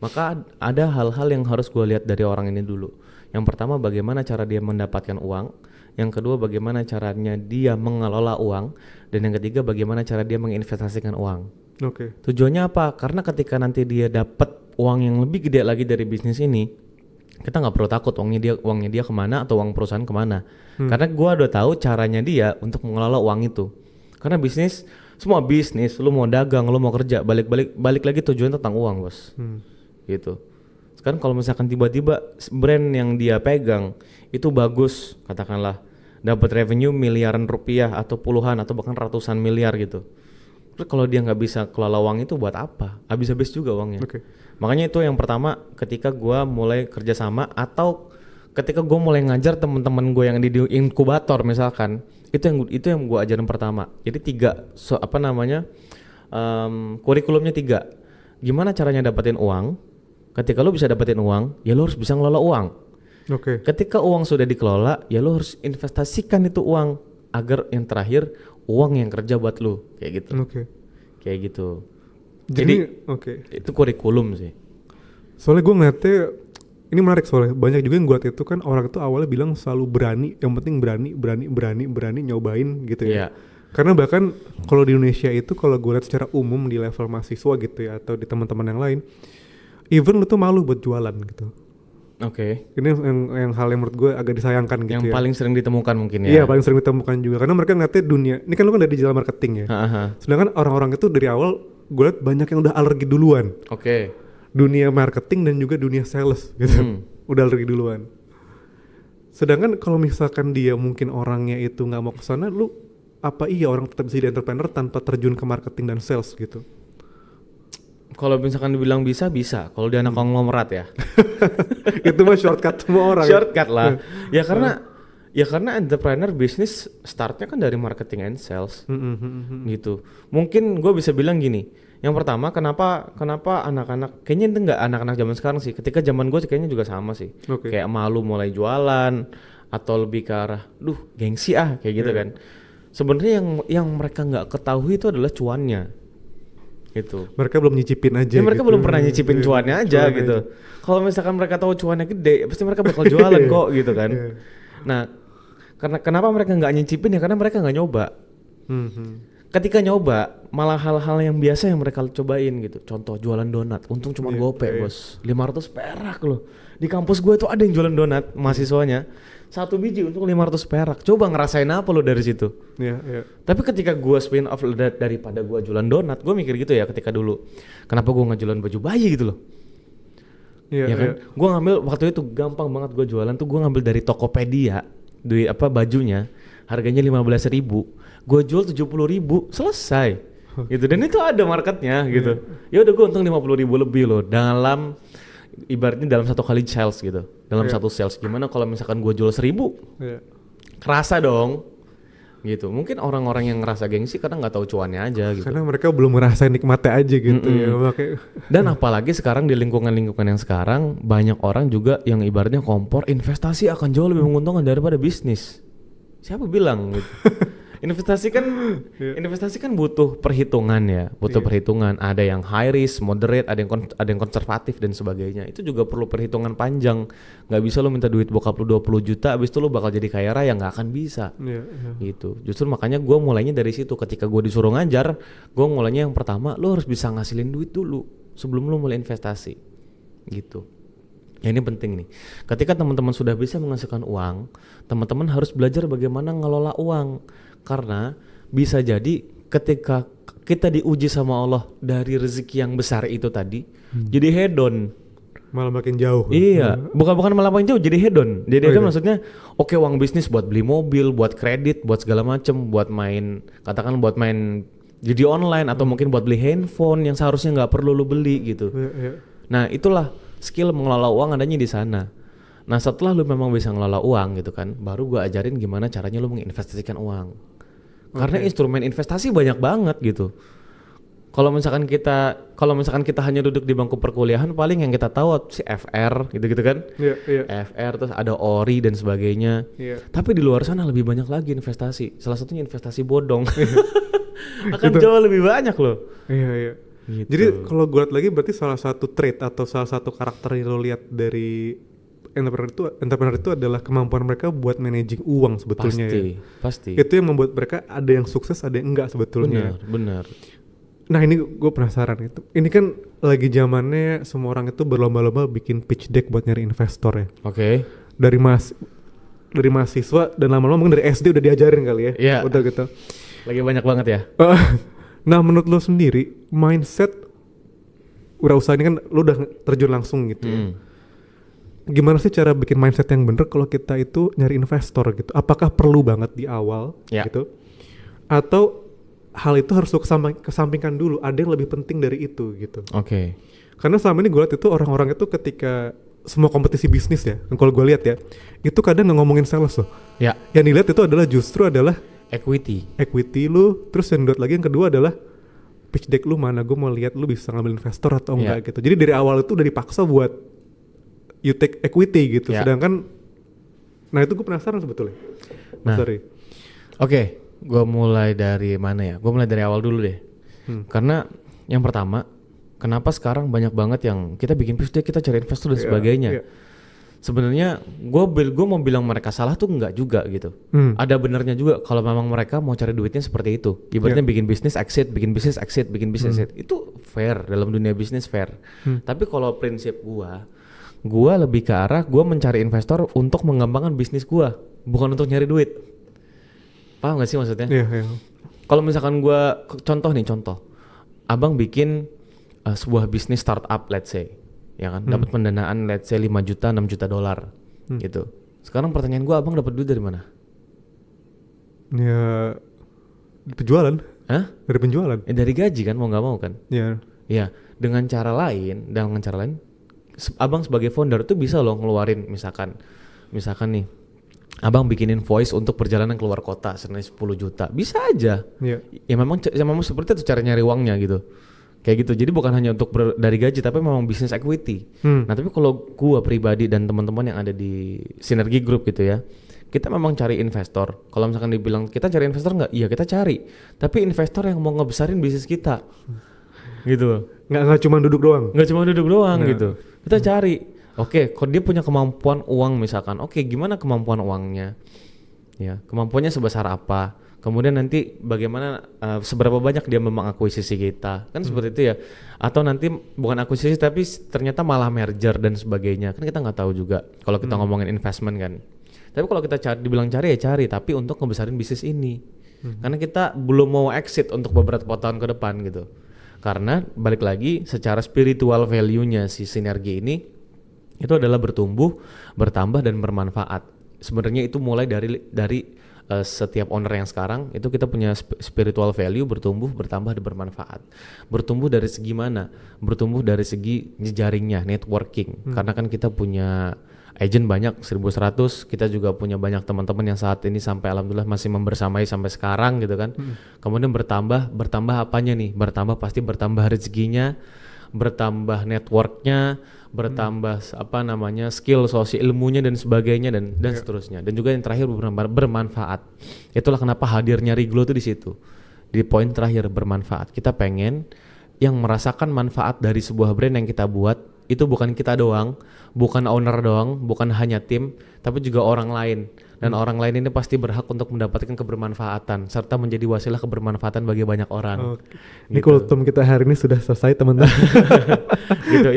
Maka ada hal-hal yang harus gue lihat dari orang ini dulu. Yang pertama, bagaimana cara dia mendapatkan uang. Yang kedua, bagaimana caranya dia mengelola uang. Dan yang ketiga, bagaimana cara dia menginvestasikan uang. Tujuannya apa? Karena ketika nanti dia dapat uang yang lebih gede lagi dari bisnis ini, kita nggak perlu takut uangnya dia kemana atau uang perusahaan kemana. Karena gue udah tahu caranya dia untuk mengelola uang itu. Karena semua bisnis, lu mau dagang, lu mau kerja, balik lagi tujuan tentang uang, bos. Gitu. Sekarang kalau misalkan tiba-tiba brand yang dia pegang itu bagus, katakanlah dapat revenue miliaran rupiah atau puluhan atau bahkan ratusan miliar gitu. Terus kalau dia nggak bisa kelola uang itu buat apa? Habis-habis juga uangnya. Makanya itu yang pertama ketika gue mulai kerjasama atau ketika gue mulai ngajar teman-teman gue yang di inkubator misalkan, itu yang gue ajarin pertama. Jadi kurikulumnya 3. Gimana caranya dapetin uang? Ketika lo bisa dapetin uang, ya lo harus bisa ngelola uang. Ketika uang sudah dikelola, ya lo harus investasikan itu uang agar yang terakhir uang yang kerja buat lo, kayak gitu. Kayak gitu. Jadi itu kurikulum sih. Soalnya gue ngeliatnya ini menarik, soalnya banyak juga yang gue liat itu kan orang itu awalnya bilang selalu berani, yang penting berani nyobain gitu ya. Karena bahkan kalau di Indonesia itu kalau gue lihat secara umum di level mahasiswa gitu ya atau di teman-teman yang lain, even lu tuh malu buat jualan gitu. Ini yang hal yang menurut gue agak disayangkan gitu yang ya. Yang paling sering ditemukan mungkin ya. Iya, paling sering ditemukan juga karena mereka ngeliatnya dunia. Ini kan lu kan dari digital marketing ya. Sedangkan orang-orang itu dari awal gue liat banyak yang udah alergi duluan. Dunia marketing dan juga dunia sales gitu. Udah alergi duluan. Sedangkan kalau misalkan dia mungkin orangnya itu nggak mau kesana, lu apa iya orang tetap bisa jadi entrepreneur tanpa terjun ke marketing dan sales gitu? Kalau misalkan dibilang bisa. Kalau dia anak konglomerat ya. Itu mah shortcut semua orang. Shortcut lah. Ya karena entrepreneur bisnis startnya kan dari marketing and sales. Gitu. Mungkin gue bisa bilang gini. Yang pertama, kenapa anak-anak, kayaknya itu enggak anak-anak zaman sekarang sih. Ketika zaman gue kayaknya juga sama sih. Kayak malu mulai jualan atau lebih ke arah, gengsi kayak gitu kan. Sebenarnya yang mereka nggak ketahui itu adalah cuannya. Gitu. Mereka belum nyicipin aja. Mereka belum pernah nyicipin cuannya aja gitu. Kalau misalkan mereka tahu cuannya gede, pasti mereka bakal jualan kok gitu kan. Nah, kenapa mereka nggak nyicipin ya? Karena mereka nggak nyoba. Ketika nyoba, malah hal-hal yang biasa yang mereka cobain gitu. Contoh jualan donat, untung cuma gope bos, 500 perak loh. Di kampus gue tuh ada yang jualan donat, mahasiswanya. 1 biji untuk 500 perak. Coba ngerasain apa lo dari situ? Tapi ketika gue spin off daripada gue jualan donat, gue mikir gitu ya ketika dulu. Kenapa gue nggak jualan baju bayi gitu loh? Kan? Gue ngambil waktu itu gampang banget gue jualan tuh, gue ngambil dari Tokopedia, bajunya harganya 15.000, gue jual 70.000, selesai. Gitu. Dan itu ada marketnya gitu. Ya udah gue untung 50.000 lebih loh dalam ibaratnya dalam 1 kali sales gitu. Dalam 1 sales. Gimana kalau misalkan gue jual 1.000? Kerasa dong. Gitu. Mungkin orang-orang yang ngerasa gengsi karena nggak tahu cuannya aja gitu. Karena mereka belum ngerasain nikmatnya aja gitu ya. Dan apalagi sekarang di lingkungan yang sekarang banyak orang juga yang ibaratnya kompor investasi akan jauh lebih menguntungkan daripada bisnis. Siapa bilang gitu? investasi kan butuh perhitungan ya, butuh perhitungan. Ada yang high risk, moderate, ada yang konservatif dan sebagainya. Itu juga perlu perhitungan panjang. Nggak bisa lo minta duit bokap lo 20 juta, abis itu lo bakal jadi kaya raya, nggak akan bisa. Gitu. Justru makanya gue mulainya dari situ. Ketika gue disuruh ngajar, gue mulainya yang pertama, lo harus bisa ngasilin duit dulu sebelum lo mulai investasi. Gitu. Ya ini penting nih. Ketika teman-teman sudah bisa menghasilkan uang, teman-teman harus belajar bagaimana ngelola uang. Karena bisa jadi ketika kita diuji sama Allah dari rezeki yang besar itu tadi, jadi hedon. Malah makin jauh. Iya, bukan malah makin jauh, jadi hedon. Jadi hedon maksudnya, oke, uang bisnis buat beli mobil, buat kredit, buat segala macem, buat main, katakan buat main judi online atau mungkin buat beli handphone yang seharusnya nggak perlu lu beli gitu. Nah itulah skill mengelola uang adanya di sana. Nah setelah lu memang bisa ngelola uang gitu kan, baru gua ajarin gimana caranya lu menginvestasikan uang. Karena instrumen investasi banyak banget gitu. Kalau misalkan kita hanya duduk di bangku perkuliahan, paling yang kita tahu si FR gitu-gitu kan. FR, terus ada ORI dan sebagainya. Tapi di luar sana lebih banyak lagi investasi. Salah satunya investasi bodong. Akan jauh lebih banyak loh. Iya. Gitu. Jadi kalau gue lihat lagi berarti salah satu trait atau salah satu karakter yang lo lihat dari entrepreneur itu adalah kemampuan mereka buat managing uang sebetulnya. Pasti. Itu yang membuat mereka ada yang sukses, ada yang enggak sebetulnya. Benar. Nah ini gue penasaran itu. Ini kan lagi zamannya semua orang itu berlomba-lomba bikin pitch deck buat nyari investor ya. Oke. Dari mahasiswa dan lama-lama mungkin dari SD udah diajarin kali ya. Iya. Udah gitu. Lagi banyak banget ya. Nah menurut lo sendiri mindset wirausaha ini kan lo udah terjun langsung gitu ya. Gimana sih cara bikin mindset yang bener kalau kita itu nyari investor gitu? Apakah perlu banget di awal gitu? Atau hal itu harus lo kesampingkan dulu, ada yang lebih penting dari itu gitu? Oke. Karena selama ini gue lihat itu orang-orang itu ketika semua kompetisi bisnis ya, kalau gue lihat ya, itu kadang nggak ngomongin sales loh. Ya. Yang dilihat itu justru adalah equity lu, terus yang dilihat lagi yang kedua adalah pitch deck lu mana, gue mau lihat lu bisa ngambil investor atau enggak gitu. Jadi dari awal itu udah dipaksa buat you take equity gitu. Sedangkan nah itu gue penasaran sebetulnya. Oke, gue mulai dari mana ya? Gue mulai dari awal dulu deh. Karena yang pertama, kenapa sekarang banyak banget yang kita bikin pitch deck, kita cari investor dan sebagainya. Sebenarnya gue mau bilang mereka salah tuh enggak juga gitu. Ada benernya juga kalau memang mereka mau cari duitnya seperti itu. Ibaratnya bikin bisnis exit. Itu fair dalam dunia bisnis fair. Tapi kalau prinsip gue lebih ke arah gue mencari investor untuk mengembangkan bisnis gue, bukan untuk nyari duit. Paham gak sih maksudnya? Kalau misalkan gue contoh. Abang bikin sebuah bisnis startup let's say. Ya kan, dapat pendanaan let's say 5 juta, 6 juta dolar gitu. Sekarang pertanyaan gue, abang dapat duit dari mana? Ya penjualan. Dari penjualan. Dari gaji kan, mau nggak mau kan? Ya, dengan cara lain, abang sebagai founder tuh bisa loh ngeluarin misalkan nih, abang bikin invoice untuk perjalanan keluar kota senilai 10 juta, bisa aja. Ya memang seperti itu cara nyari uangnya gitu. Kayak gitu, jadi bukan hanya untuk dari gaji tapi memang bisnis equity. Nah tapi kalau gua pribadi dan teman-teman yang ada di Sinergi Group gitu ya, kita memang cari investor. Kalau misalkan dibilang kita cari investor nggak? Iya kita cari, tapi investor yang mau ngebesarin bisnis kita, gitu. Nggak cuma duduk doang. Gitu. Kita cari, oke, kalau dia punya kemampuan uang misalkan, oke, gimana kemampuan uangnya? Ya, kemampuannya sebesar apa? Kemudian nanti bagaimana seberapa banyak dia mengakuisisi kita, kan seperti itu ya. Atau nanti bukan akuisisi tapi ternyata malah merger dan sebagainya, kan kita nggak tahu juga kalau kita ngomongin investment kan. Tapi kalau kita dibilang cari, tapi untuk ngebesarin bisnis ini. Karena kita belum mau exit untuk beberapa tahun ke depan gitu. Karena balik lagi secara spiritual value-nya si Sinergi ini itu adalah bertumbuh, bertambah dan bermanfaat. Sebenarnya itu mulai dari setiap owner yang sekarang itu kita punya spiritual value, bertumbuh, bertambah dan bermanfaat. Bertumbuh dari segi mana? Bertumbuh dari segi jejaringnya, networking. Karena kan kita punya agent banyak 1.100, kita juga punya banyak teman-teman yang saat ini sampai alhamdulillah masih membersamai sampai sekarang gitu kan. Kemudian bertambah apanya nih? Bertambah pasti bertambah rezekinya, bertambah networknya, bertambah skill sosial ilmunya dan sebagainya dan seterusnya. Dan juga yang terakhir bermanfaat. Itulah kenapa hadirnya Riglo itu di situ. Di poin terakhir bermanfaat. Kita pengen yang merasakan manfaat dari sebuah brand yang kita buat itu bukan kita doang, bukan owner doang, bukan hanya tim, tapi juga orang lain. Dan orang lain ini pasti berhak untuk mendapatkan kebermanfaatan serta menjadi wasilah kebermanfaatan bagi banyak orang. Ini kultum kita hari ini sudah selesai, teman-teman. Gitu,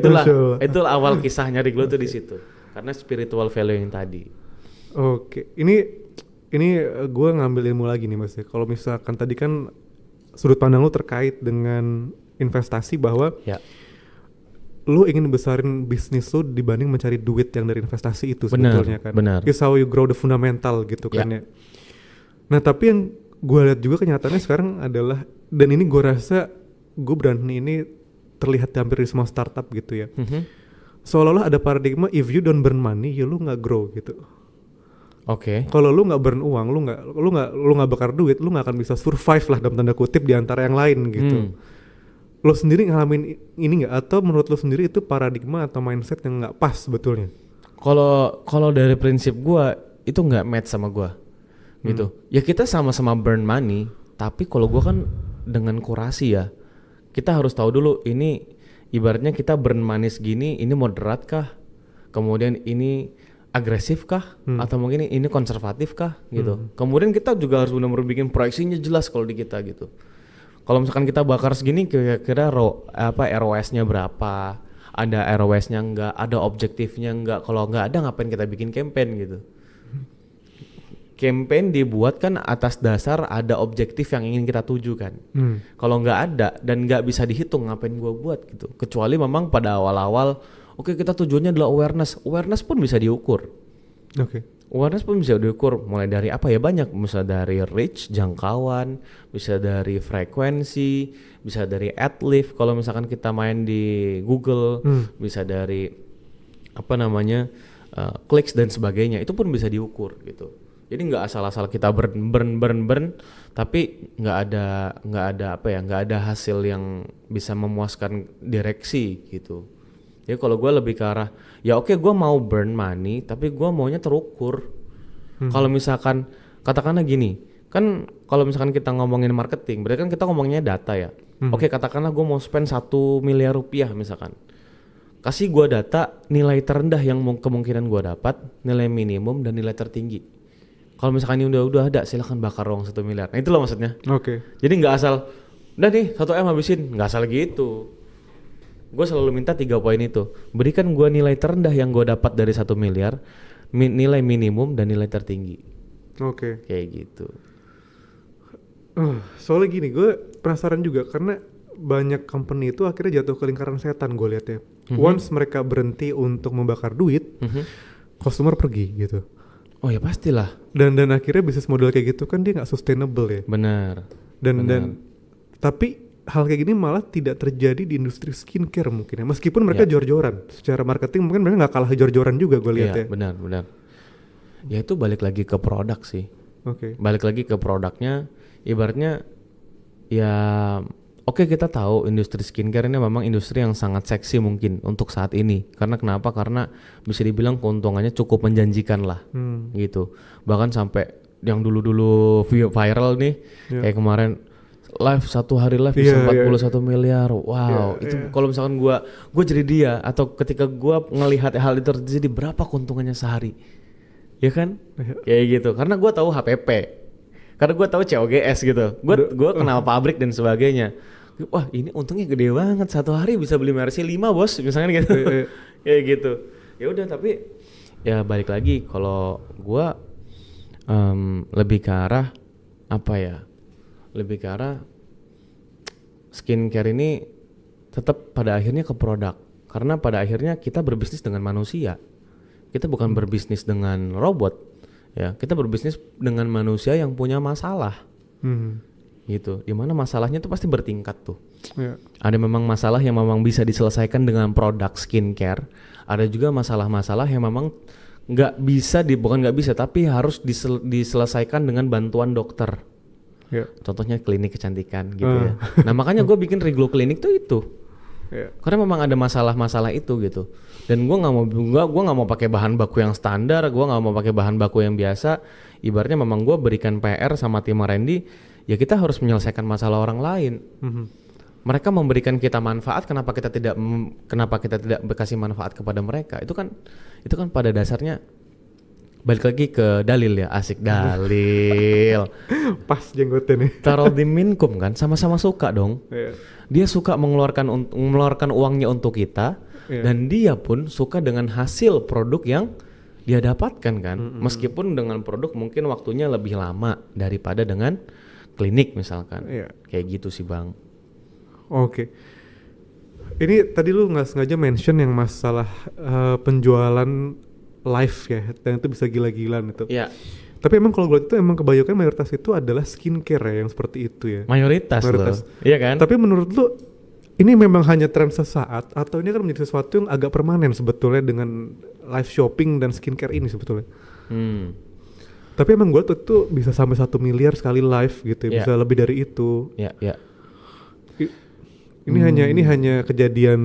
itulah awal kisahnya Riglo tuh di situ. Karena spiritual value yang tadi. Ini gue ngambil ilmu lagi nih Mas. Kalau misalkan tadi kan sudut pandang lu terkait dengan investasi bahwa lu ingin besarin bisnis lu dibanding mencari duit yang dari investasi itu sebetulnya kan. Benar. It's how you grow the fundamental gitu kan ya. Nah tapi yang gue lihat juga kenyataannya sekarang adalah, dan ini gue rasa gue berani ini terlihat hampir di semua startup gitu ya. Seolah-olah ada paradigma if you don't burn money, lu nggak grow gitu. Kalau lu nggak burn uang, lu nggak bakar duit, lu nggak akan bisa survive lah dalam tanda kutip di antara yang lain gitu. Lo sendiri ngalamin ini nggak, atau menurut lo sendiri itu paradigma atau mindset yang nggak pas sebetulnya? Kalau dari prinsip gue itu nggak match sama gue, gitu. Ya kita sama-sama burn money, tapi kalau gue kan dengan kurasi ya, kita harus tahu dulu ini ibaratnya kita burn money segini, ini moderat kah? Kemudian ini agresif kah? Atau mungkin ini konservatif kah? Gitu. Kemudian kita juga harus benar-benar bikin proyeksinya jelas kalau di kita gitu. Kalau misalkan kita bakar segini kira-kira ROS-nya berapa? Ada ROS-nya enggak? Ada objektifnya enggak? Kalau enggak ada ngapain kita bikin campaign gitu? Campaign dibuat kan atas dasar ada objektif yang ingin kita tuju kan. Kalau enggak ada dan enggak bisa dihitung, ngapain gua buat gitu? Kecuali memang pada awal-awal kita tujuannya adalah awareness pun bisa diukur. Awareness pun bisa diukur mulai dari apa ya, banyak, bisa dari reach, jangkauan, bisa dari frekuensi, bisa dari ad lift kalau misalkan kita main di Google, bisa dari clicks dan sebagainya, itu pun bisa diukur gitu. Jadi nggak asal-asal kita burn tapi nggak ada hasil yang bisa memuaskan direksi gitu. Ya kalau gue lebih ke arah gue mau burn money tapi gue maunya terukur. Kalau misalkan katakanlah gini, kan kalau misalkan kita ngomongin marketing berarti kan kita ngomongnya data ya. Katakanlah gue mau spend 1 miliar rupiah misalkan, kasih gue data nilai terendah yang kemungkinan gue dapat, nilai minimum dan nilai tertinggi. Kalau misalkan ini udah ada, silakan bakar uang 1 miliar. Nah itu loh maksudnya. Jadi nggak asal udah nih 1 M habisin, nggak asal gitu. Gue selalu minta 3 poin itu. Berikan gue nilai terendah yang gue dapat dari 1 miliar, nilai minimum dan nilai tertinggi. Kayak gitu. Soalnya gini, gue penasaran juga karena banyak company itu akhirnya jatuh ke lingkaran setan gue lihat ya. Once mereka berhenti untuk membakar duit, customer pergi gitu. Oh ya pastilah. Dan akhirnya bisnis model kayak gitu kan dia nggak sustainable ya. Benar. Dan tapi hal kayak gini malah tidak terjadi di industri skincare mungkin ya. Meskipun mereka jor-joran secara marketing, mungkin mereka nggak kalah jor-joran juga gue lihat ya. Benar. Ya itu balik lagi ke produk sih. Balik lagi ke produknya. Ibaratnya kita tahu industri skincare ini memang industri yang sangat seksi mungkin untuk saat ini. Karena kenapa? Karena bisa dibilang keuntungannya cukup menjanjikan lah, gitu. Bahkan sampai yang dulu-dulu viral nih, kayak kemarin live 1 hari live bisa 41 miliar. Wow, itu kalau misalkan gue jadi dia, atau ketika gue ngelihat hal itu terjadi, berapa keuntungannya sehari, ya kan? Kayak gitu. Karena gue tahu HPP, karena gue tahu COGS gitu. Gue kenal pabrik dan sebagainya. Wah ini untungnya gede banget, 1 hari bisa beli Mercy 5 bos, misalnya gitu. Kayak gitu. Ya udah, tapi ya balik lagi kalau gue lebih ke arah lebih ke arah skincare ini tetap pada akhirnya ke produk. Karena pada akhirnya kita berbisnis dengan manusia. Kita bukan berbisnis dengan robot. Ya, kita berbisnis dengan manusia yang punya masalah. Gitu. Dimana masalahnya itu pasti bertingkat tuh. Ada memang masalah yang memang bisa diselesaikan dengan produk skincare. Ada juga masalah-masalah yang memang bukan nggak bisa, tapi harus diselesaikan dengan bantuan dokter. Contohnya klinik kecantikan gitu ya. Nah makanya gue bikin Riglo Clinic tuh itu. Karena memang ada masalah-masalah itu gitu. Dan gue nggak mau pakai bahan baku yang standar, gue nggak mau pakai bahan baku yang biasa. Ibaratnya memang gue berikan PR sama tim R&D, ya kita harus menyelesaikan masalah orang lain. Mereka memberikan kita manfaat, kenapa kita tidak berkasih manfaat kepada mereka? Itu kan pada dasarnya balik lagi ke dalil ya, asik dalil. Pas jenggotnya nih. Taruh di Minkum kan, sama-sama suka dong. Dia suka mengeluarkan uangnya untuk kita, dan dia pun suka dengan hasil produk yang dia dapatkan kan. Meskipun dengan produk mungkin waktunya lebih lama daripada dengan klinik misalkan. Kayak gitu sih Bang. Oke. Ini tadi lu nggak sengaja mention yang masalah penjualan live ya, dan itu bisa gila-gilaan itu. Iya. Tapi emang kalau gue lihat itu emang kebanyakan mayoritas itu adalah skincare ya yang seperti itu ya. Mayoritas. Loh. Iya kan? Tapi menurut lu ini memang hanya tren sesaat atau ini akan menjadi sesuatu yang agak permanen sebetulnya dengan live shopping dan skincare ini sebetulnya? Tapi emang gue tuh bisa sampai 1 miliar sekali live gitu ya, bisa lebih dari itu. Iya. Ini hanya kejadian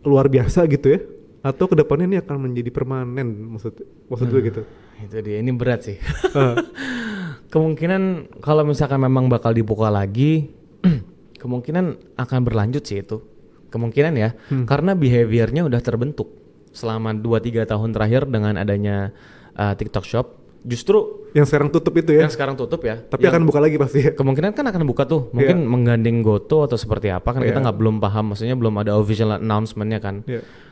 luar biasa gitu ya? Atau kedepannya ini akan menjadi permanen maksud gue gitu? Itu dia, ini berat sih. Kemungkinan kalau misalkan memang bakal dibuka lagi, kemungkinan akan berlanjut sih itu. Kemungkinan ya, karena behaviornya udah terbentuk selama 2-3 tahun terakhir dengan adanya TikTok Shop. Justru yang sekarang tutup itu ya? Yang sekarang tutup ya. Tapi akan buka lagi pasti ya? Kemungkinan kan akan buka tuh. Mungkin menggandeng Goto atau seperti apa kan kita belum paham. Maksudnya belum ada official announcement-nya kan.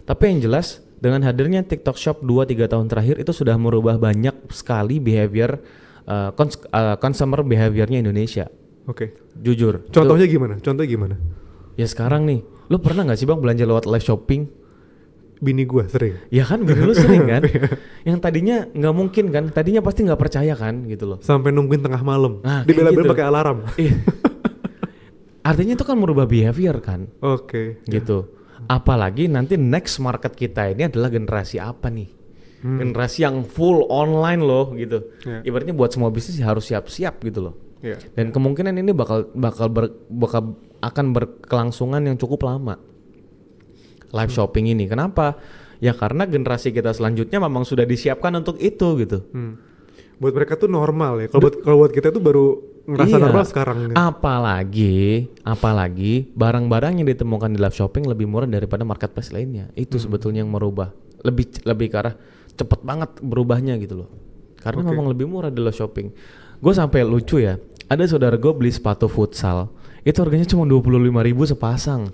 Tapi yang jelas dengan hadirnya TikTok Shop 2-3 tahun terakhir itu sudah merubah banyak sekali behavior consumer behaviornya Indonesia. Oke. Jujur. Contohnya gimana? Ya sekarang nih, lu pernah nggak sih Bang belanja lewat live shopping? Bini gua sering. Ya kan, bini lu sering kan? Yang tadinya nggak mungkin kan? Tadinya pasti nggak percaya kan, gitu loh. Sampai nungguin tengah malam. Nah, dibela-bela pakai alarm. Artinya itu kan merubah behavior kan? Oke. Gitu. Apalagi nanti next market kita ini adalah generasi apa nih? Generasi yang full online loh gitu. Ibaratnya buat semua bisnis harus siap-siap gitu loh. Dan kemungkinan ini akan berkelangsungan yang cukup lama. Live shopping ini. Kenapa? Ya karena generasi kita selanjutnya memang sudah disiapkan untuk itu gitu. Buat mereka tuh normal ya. Kalau buat kita tuh baru ngerasa normal sekarang. Apalagi barang-barang yang ditemukan di live shopping lebih murah daripada marketplace lainnya. Itu sebetulnya yang merubah. Lebih ke arah cepet banget berubahnya gitu loh. Karena memang lebih murah di live shopping. Gue sampai lucu ya. Ada saudara gue beli sepatu futsal. Itu harganya cuma 25.000 sepasang.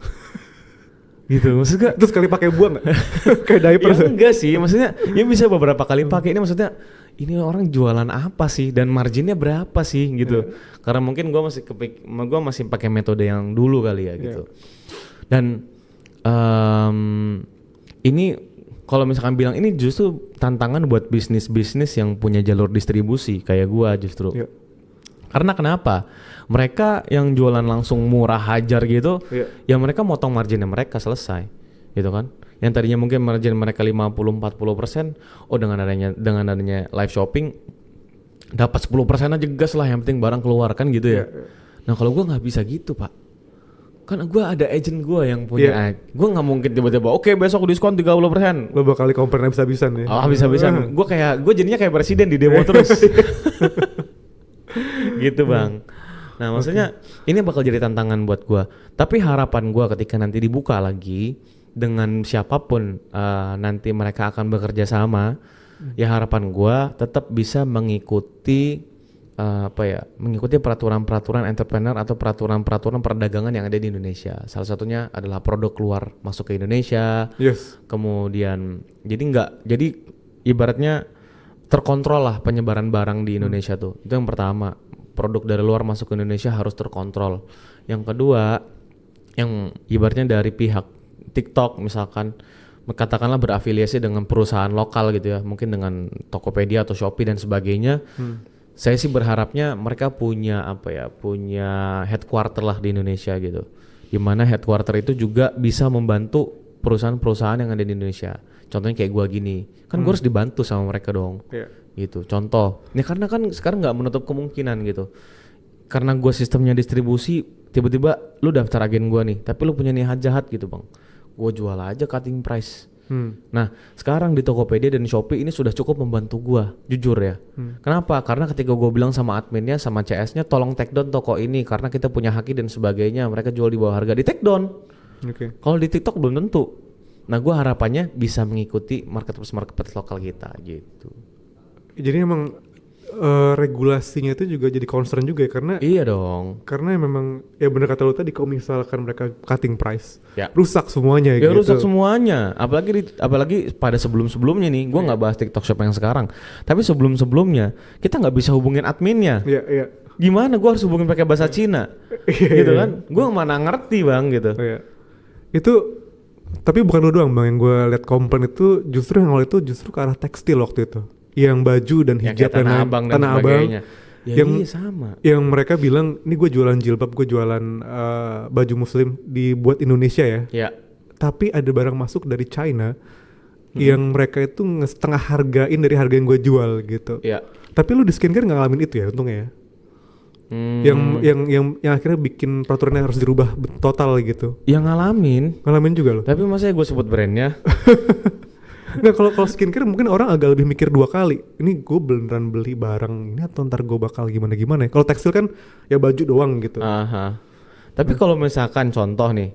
Gitu maksudnya. Terus sekali pakai buang nggak? Kayak diaper. Ya enggak sih, maksudnya ya bisa beberapa kali pakai. Ini maksudnya ini orang jualan apa sih dan marginnya berapa sih gitu. Karena mungkin gue masih pakai metode yang dulu kali ya gitu. Dan ini kalau misalkan bilang ini justru tantangan buat bisnis yang punya jalur distribusi kayak gue justru. Karena kenapa? Mereka yang jualan langsung murah hajar gitu, ya mereka motong marginnya mereka selesai, gitu kan? Yang tadinya mungkin margin mereka 50-40%, dengan adanya live shopping dapat 10% aja gas lah, yang penting barang keluar kan gitu ya. Nah kalau gue nggak bisa gitu Pak, kan gue ada agent gue yang punya, gue nggak mungkin tiba-tiba oke, besok diskon 30%. Lo bakal komplain habis-habisan ya? Oh habis-habisan, gue jadinya kayak presiden di demo terus. Gitu Bang. Nah maksudnya ini bakal jadi tantangan buat gue. Tapi harapan gue ketika nanti dibuka lagi dengan siapapun nanti mereka akan bekerja sama, ya harapan gue tetap bisa mengikuti mengikuti peraturan-peraturan entrepreneur atau peraturan-peraturan perdagangan yang ada di Indonesia. Salah satunya adalah produk keluar masuk ke Indonesia. Kemudian jadi ibaratnya terkontrol lah penyebaran barang di Indonesia tuh. Itu yang pertama. Produk dari luar masuk ke Indonesia harus terkontrol. Yang kedua, yang ibaratnya dari pihak TikTok misalkan, katakanlah berafiliasi dengan perusahaan lokal gitu ya, mungkin dengan Tokopedia atau Shopee dan sebagainya. Saya sih berharapnya mereka punya punya headquarter lah di Indonesia gitu. Di mana headquarter itu juga bisa membantu perusahaan-perusahaan yang ada di Indonesia. Contohnya kayak gua gini, kan gua harus dibantu sama mereka dong. Gitu, contoh. Ya karena kan sekarang nggak menutup kemungkinan gitu. Karena gua sistemnya distribusi, tiba-tiba lu daftar agen gua nih, tapi lu punya niat jahat gitu Bang. Gua jual aja cutting price. Nah, sekarang di Tokopedia dan Shopee ini sudah cukup membantu gua, jujur ya. Kenapa? Karena ketika gua bilang sama adminnya, sama CS-nya, tolong take down toko ini karena kita punya haki dan sebagainya. Mereka jual di bawah harga, di take down. Kalau di TikTok belum tentu. Nah, gua harapannya bisa mengikuti marketplace lokal kita gitu. Jadi emang regulasinya itu juga jadi concern juga ya, karena iya dong. Karena memang ya benar kata lu tadi, kalau misalkan mereka cutting price, rusak semuanya ya gitu. Rusak semuanya. Apalagi pada sebelum-sebelumnya nih, gua nggak bahas TikTok Shop yang sekarang, tapi sebelum-sebelumnya kita nggak bisa hubungin adminnya. Iya. Gimana gua harus hubungin pakai bahasa Cina? Gitu kan? Gua mana ngerti bang gitu. Iya. Itu tapi bukan lu doang bang yang gua lihat komplain itu, justru yang awal itu justru ke arah tekstil waktu itu. Yang baju dan hijab dan Tanah Abang ya, yang iya sama. Yang mereka bilang, ini gue jualan jilbab, gue jualan baju muslim dibuat Indonesia ya. Iya. Tapi ada barang masuk dari China yang mereka itu setengah hargain dari harga yang gue jual gitu. Iya. Tapi lu di skincare nggak ngalamin itu ya untungnya ya. Yang akhirnya bikin peraturannya harus dirubah total gitu. Yang ngalamin juga loh. Tapi masa gue sebut brandnya? Nah kalau skincare mungkin orang agak lebih mikir 2 kali. Ini gue beneran beli barang ini atau ntar gue bakal gimana ya. Kalau tekstil kan ya baju doang gitu. Tapi kalau misalkan contoh nih,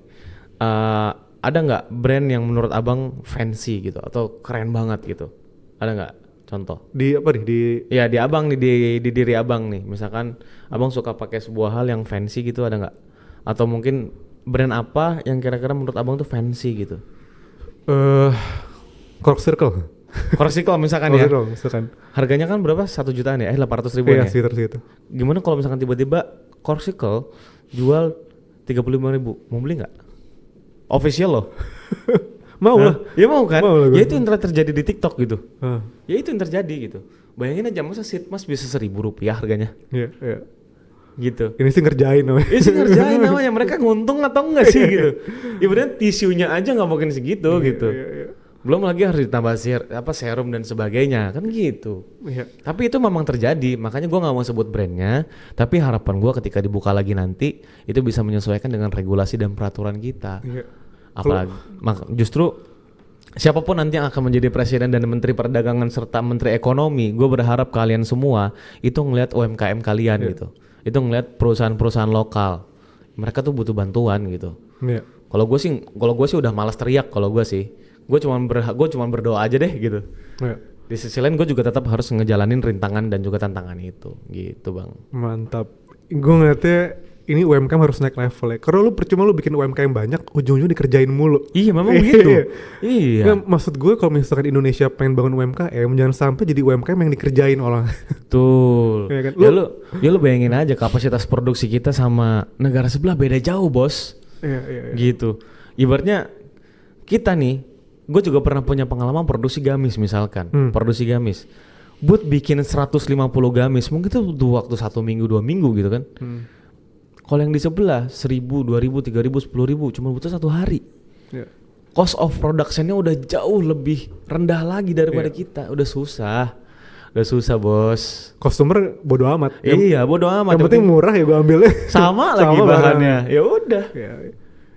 ada nggak brand yang menurut abang fancy gitu atau keren banget gitu? Ada nggak contoh? Di apa nih? Di abang nih, di diri abang nih. Misalkan abang suka pakai sebuah hal yang fancy gitu, ada nggak? Atau mungkin brand apa yang kira-kira menurut abang tuh fancy gitu? Cork Circle misalkan ya. Misalkan. Harganya kan berapa? 1 jutaan ya? 800 ribuan ya? Iya segitu. Gimana kalau misalkan tiba-tiba Cork Circle jual 35 ribu, mau beli nggak? Official loh. Mau lah. Ya mau kan? Ya itu yang terjadi di TikTok gitu. Ya itu yang terjadi gitu. Bayangin aja masa Sitmas bisa 1.000 rupiah harganya. Iya. Gitu. Ini sih ngerjain namanya. Mereka nguntung atau enggak sih gitu. Ibaratnya tisunya aja nggak mungkin segitu gitu. Iya. Belum lagi harus ditambah serum dan sebagainya kan gitu. Iya. Tapi itu memang terjadi, makanya gue nggak mau sebut brandnya. Tapi harapan gue ketika dibuka lagi nanti itu bisa menyesuaikan dengan regulasi dan peraturan kita. Iya. Apalagi justru siapapun nanti yang akan menjadi presiden dan menteri perdagangan serta menteri ekonomi, gue berharap kalian semua itu ngelihat UMKM kalian gitu. Itu ngelihat perusahaan-perusahaan lokal. Mereka tuh butuh bantuan gitu. Iya. Kalau gue sih udah malas teriak kalau gue sih. Gue cuma berdoa aja deh gitu. Ya. Di sisi lain gue juga tetap harus ngejalanin rintangan dan juga tantangan itu gitu bang. Mantap. Gue ngeliatnya ini UMKM harus naik level ya. Karena percuma lu bikin UMKM banyak, ujung-ujungnya dikerjain mulu. Iya memang begitu. Iya. Nah, maksud gue kalau misalkan Indonesia pengen bangun UMKM, jangan sampai jadi UMKM yang dikerjain orang. Betul. Ya kan? Lu bayangin aja kapasitas produksi kita sama negara sebelah beda jauh bos. Iya. Gitu. Ibaratnya kita nih, gue juga pernah punya pengalaman produksi gamis misalkan. Produksi gamis. Buat bikin 150 gamis mungkin itu butuh waktu 1 minggu 2 minggu gitu kan. Kalau yang di sebelah 1.000, 2.000, 3.000, 10.000 cuma butuh 1 hari. Yeah. Cost of productionnya udah jauh lebih rendah lagi daripada kita. Udah susah bos. Customer bodo amat. Iya bodo amat. Yang penting murah ya gue ambilnya. Sama lagi bahannya. Ya udah. Ya.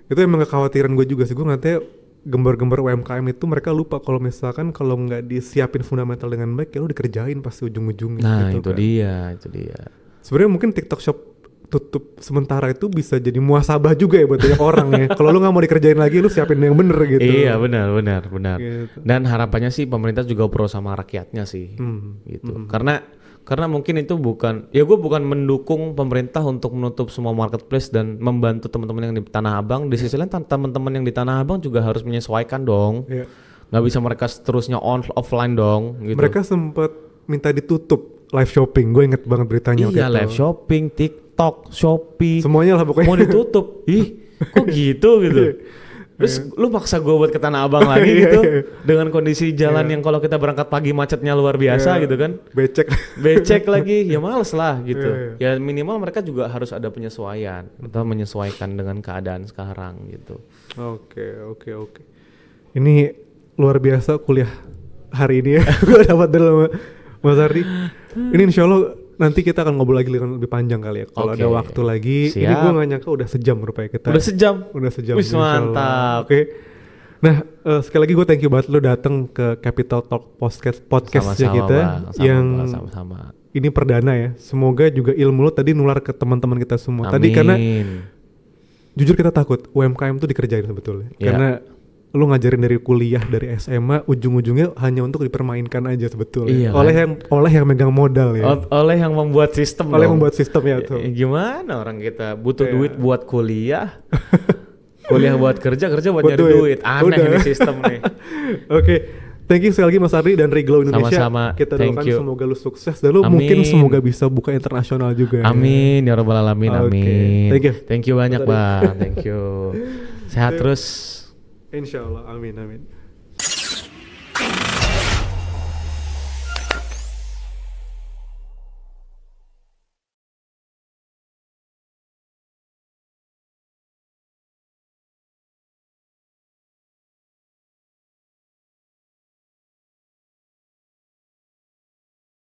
Itu emang kekhawatiran gue juga sih. Gue ngatanya gembar-gembar UMKM itu mereka lupa kalau misalkan kalau nggak disiapin fundamental dengan baik ya lu dikerjain pasti ujung-ujungnya. Nah gitu itu kan. dia. Sebenarnya mungkin TikTok Shop tutup sementara itu bisa jadi muasabah juga ya buat banyak orang ya. Kalau lu nggak mau dikerjain lagi, lu siapin yang bener gitu. Iya benar. Gitu. Dan harapannya sih pemerintah juga pro sama rakyatnya sih, gitu. Karena mungkin itu bukan, ya gue bukan mendukung pemerintah untuk menutup semua marketplace dan membantu teman-teman yang di Tanah Abang. Di sisi lain teman-teman yang di Tanah Abang juga harus menyesuaikan dong. Iya. Nggak bisa mereka seterusnya offline dong. Gitu. Mereka sempat minta ditutup live shopping. Gue inget banget beritanya. Iya live shopping, TikTok, Shopee, semuanya lah pokoknya. Mau ditutup. Ih, kok gitu. Terus lu maksa gue buat ke Tanah Abang lagi gitu dengan kondisi jalan yang kalau kita berangkat pagi macetnya luar biasa gitu kan. Becek lagi, ya males lah gitu. Ya minimal mereka juga harus ada penyesuaian atau menyesuaikan dengan keadaan sekarang gitu. Oke. Ini luar biasa kuliah hari ini ya. Gue dapat dari Mas Ardi. Ini insya Allah nanti kita akan ngobrol lagi lebih panjang kali ya. Kalau ada waktu lagi. Siap. Ini gue gak nyangka udah sejam rupanya kita. Udah sejam. Wih mantap. Oke. Nah, sekali lagi gue thank you banget lo datang ke Capital Talk podcastnya kita yang sama-sama. Ini perdana ya. Semoga juga ilmu lo tadi nular ke teman-teman kita semua. Amin. Tadi karena jujur kita takut UMKM tuh dikerjain sebetulnya. Karena lo ngajarin dari kuliah, dari SMA, ujung-ujungnya hanya untuk dipermainkan aja sebetulnya. Oleh yang megang modal ya. Oleh yang membuat sistem. Oleh yang membuat sistem ya tuh. Gimana orang kita butuh duit buat kuliah. Kuliah buat kerja buat nyari duit. Aneh ini sistem nih. Oke. Thank you sekali lagi Mas Ardi dan Reglow Indonesia. Sama-sama. Kita doakan semoga lu sukses dan lu mungkin semoga bisa buka internasional juga. Amin ya rabbal alamin. Amin. Thank you banyak Bang. Thank you. Sehat terus. Insyaallah. Amin.